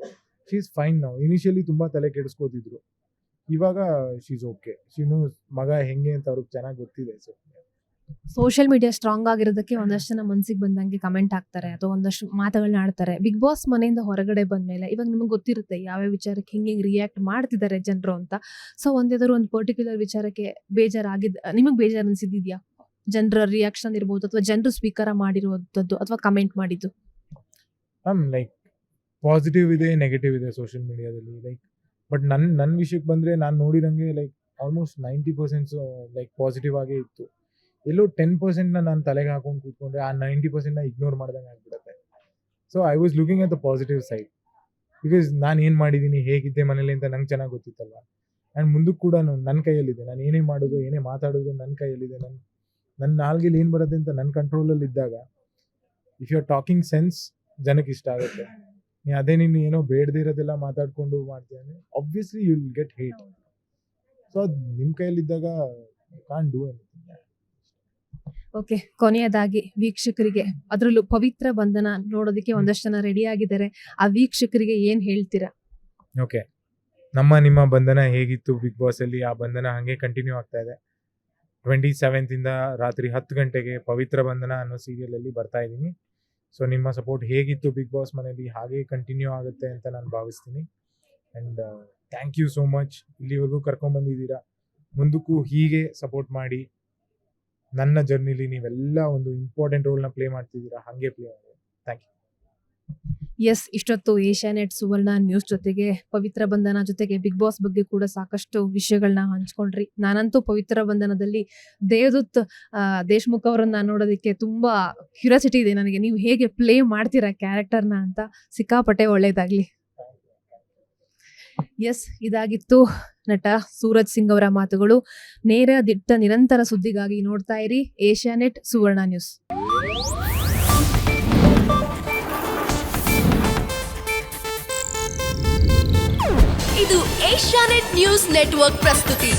ಶಿ ಈಸ್ ಫೈನ್ ನಾವು. ಇನಿಷಿಯಲಿ ತುಂಬ ತಲೆ ಕೆಡಿಸ್ಕೋತಿದ್ರು, ಇವಾಗ ಶಿ ಈಸ್ ಓಕೆ. ಶೀನು ಮಗ ಹೆಂಗೆ ಅಂತ ಅವ್ರಿಗೆ ಚೆನ್ನಾಗಿ ಗೊತ್ತಿದೆ. ಸೊ ಸೋಷಿಯಲ್ ಮೀಡಿಯಾ ಸ್ಟ್ರಾಂಗ್ ಆಗಿರೋದಕ್ಕೆ ಒಂದಷ್ಟು ಜನ ಮನ್ಸಿಗೆ ಬಂದಂಗೆ ಕಮೆಂಟ್ ಹಾಕ್ತಾರೆ ಅಥವಾ ಒಂದಷ್ಟು ಮಾತುಗಳನ್ನ ಆಡ್ತಾರೆ. ಬಿಗ್ ಬಾಸ್ ಮನೆಯಿಂದ ಹೊರಗಡೆ ಬಂದ್ಮೇಲೆ ಇವಾಗ ನಿಮಗೆ ಗೊತ್ತಿರುತ್ತೆ ಯಾವ್ಯಾವ ವಿಚಾರಕ್ಕೆ ಹಿಂಗೆ ರಿಯಾಕ್ಟ್ ಮಾಡ್ತಿದ್ದಾರೆ ಜನರು ಅಂತ. ಸೊ ಒಂದೇದಾದ್ರು ಒಂದು ಪರ್ಟಿಕ್ಯುಲರ್ ವಿಚಾರಕ್ಕೆ ನಿಮಗೆ ಬೇಜಾರು ಅನ್ಸಿದ್ಯಾ? ಜನರ ರಿಯಾಕ್ಷನ್ ಇರ್ಬೋದು ಅಥವಾ ಜನರು ಸ್ವೀಕಾರ ಮಾಡಿರುವಂಥದ್ದು ಅಥವಾ ಕಮೆಂಟ್ ಮಾಡಿದ್ದು? ಲೈಕ್ ಪಾಸಿಟಿವ್ ಇದೆ, ನೆಗೆಟಿವ್ ಇದೆ ಸೋಷಿಯಲ್ ಮೀಡಿಯಾದಲ್ಲಿ. ಲೈಕ್ ಬಟ್ ನನ್ನ ವಿಷಯಕ್ಕೆ ಬಂದರೆ ನಾನು ನೋಡಿರಂಗೆ ಲೈಕ್ ಆಲ್ಮೋಸ್ಟ್ 90% ಲೈಕ್ ಪಾಸಿಟಿವ್ ಆಗೇ ಇತ್ತು. ಎಲ್ಲೋ 10% ನಾನು ತಲೆಗೆ ಹಾಕೊಂಡು ಕೂತ್ಕೊಂಡ್ರೆ ಆ 90% ಇಗ್ನೋರ್ ಮಾಡ್ದಂಗೆ ಆಗ್ಬಿಡುತ್ತೆ. So I was looking at the positive side, because ನಾನು ಏನು ಮಾಡಿದ್ದೀನಿ, ಹೇಗಿದ್ದೆ ಮನೇಲಿ ಅಂತ ನಂಗೆ ಚೆನ್ನಾಗಿ ಗೊತ್ತಿತ್ತಲ್ಲ. ಆ್ಯಂಡ್ ಮುಂದಕ್ಕೆ ಕೂಡ ನನ್ನ ಕೈಯಲ್ಲಿದೆ, ನಾನು ಏನೇ ಮಾಡೋದು ಏನೇ ಮಾತಾಡೋದು ನನ್ನ ಕೈಯಲ್ಲಿದೆ. ನನ್ನ ನಾಲ್ಗೆಲಿ ಏನು ಬರುತ್ತೆ ಅಂತ ನನ್ನ ಕಂಟ್ರೋಲಲ್ಲಿ ಇದ್ದಾಗ if you are talking sense ಜನಕ್ಕೆ ಇಷ್ಟ ಆಗುತ್ತೆ. ನೀನು ಏನೋ ಬೇಡದೇ ಇರೋದೆಲ್ಲ ಮಾತಾಡ್ಕೊಂಡು ಮಾಡ್ತೀನಿ, obviously you will get hate. So ಅದು ನಿಮ್ಮ ಕೈಯಲ್ಲಿದ್ದಾಗ you can't do anything. Okay, ಕೊನೆಯದಾಗಿ ವೀಕ್ಷಕರಿಗೆ, ಅದರಲ್ಲೂ ಪವಿತ್ರ ಬಂಧನ ನೋಡೋದಕ್ಕೆ ಒಂದಷ್ಟು ಜನ ರೆಡಿ ಆಗಿದ್ದಾರೆ, ಆ ವೀಕ್ಷಕರಿಗೆ ಏನ್ ಹೇಳ್ತೀರಾ? ಓಕೆ, ನಿಮ್ಮ ಬಂಧನ ಹೇಗಿತ್ತು ಬಿಗ್ ಬಾಸ್ ಅಲ್ಲಿ, ಆ ಬಂಧನ ಹಾಗೆ ಕಂಟಿನ್ಯೂ ಆಗ್ತಾ ಇದೆ. 27th ಇಂದ ರಾತ್ರಿ 10 ಗಂಟೆಗೆ ಪವಿತ್ರ ಬಂಧನ ಅನ್ನೋ ಸೀರಿಯಲ್ ಅಲ್ಲಿ ಬರ್ತಾ ಇದ್ದೀನಿ. ಸೊ ನಿಮ್ಮ ಸಪೋರ್ಟ್ ಹೇಗಿತ್ತು ಬಿಗ್ ಬಾಸ್ ಮನೆಯಲ್ಲಿ ಹಾಗೆ ಕಂಟಿನ್ಯೂ ಆಗುತ್ತೆ ಅಂತ ನಾನು ಭಾವಿಸ್ತೀನಿ. And thank you so much, ಇಲ್ಲಿವರೆಗೂ ಕರ್ಕೊಂಡ್ಬಂದಿದ್ದೀರಾ. ಮುಂದಕ್ಕೂ ಹೀಗೆ ಸಪೋರ್ಟ್ ಮಾಡಿ. ನನ್ನ ಜರ್ನಿಲಿ ನೀವೆಲ್ಲ ಒಂದು ಇಂಪಾರ್ಟೆಂಟ್ ರೋಲ್ನ ಪ್ಲೇ ಮಾಡ್ತಿದ್ದೀರಾ, ಹಾಗೆ ಪ್ಲೇ ಮಾಡಿ. Thank you. ಎಸ್, ಇಷ್ಟೊತ್ತು ಏಷ್ಯಾನೆಟ್ ಸುವರ್ಣ ನ್ಯೂಸ್ ಜೊತೆಗೆ ಪವಿತ್ರ ಬಂಧನ ಜೊತೆಗೆ ಬಿಗ್ ಬಾಸ್ ಬಗ್ಗೆ ಕೂಡ ಸಾಕಷ್ಟು ವಿಷಯಗಳನ್ನ ಹಂಚ್ಕೊಂಡ್ರಿ. ನಾನಂತೂ ಪವಿತ್ರ ಬಂಧನದಲ್ಲಿ ದೇವದತ್ ದೇಶ್ಮುಖ್ ಅವರನ್ನ ನೋಡೋದಕ್ಕೆ ತುಂಬಾ ಕ್ಯೂರಿಯಾಸಿಟಿ ಇದೆ ನನಗೆ. ನೀವು ಹೇಗೆ ಪ್ಲೇ ಮಾಡ್ತೀರಾ ಕ್ಯಾರೆಕ್ಟರ್ನ ಅಂತ. ಸಿಕ್ಕಾಪಟ್ಟೆ ಒಳ್ಳೇದಾಗ್ಲಿ. ಎಸ್, ಇದಾಗಿತ್ತು ನಟ ಸೂರಜ್ ಸಿಂಗ್ ಅವರ ಮಾತುಗಳು. ನೇರ ದಿಟ್ಟ ನಿರಂತರ ಸುದ್ದಿಗಾಗಿ ನೋಡ್ತಾ ಇರಿ ಏಷ್ಯಾನೆಟ್ ಸುವರ್ಣ ನ್ಯೂಸ್. ಇದು ಏಷ್ಯಾನೆಟ್ ನ್ಯೂಸ್ ನೆಟ್ವರ್ಕ್ ಪ್ರಸ್ತುತಿ.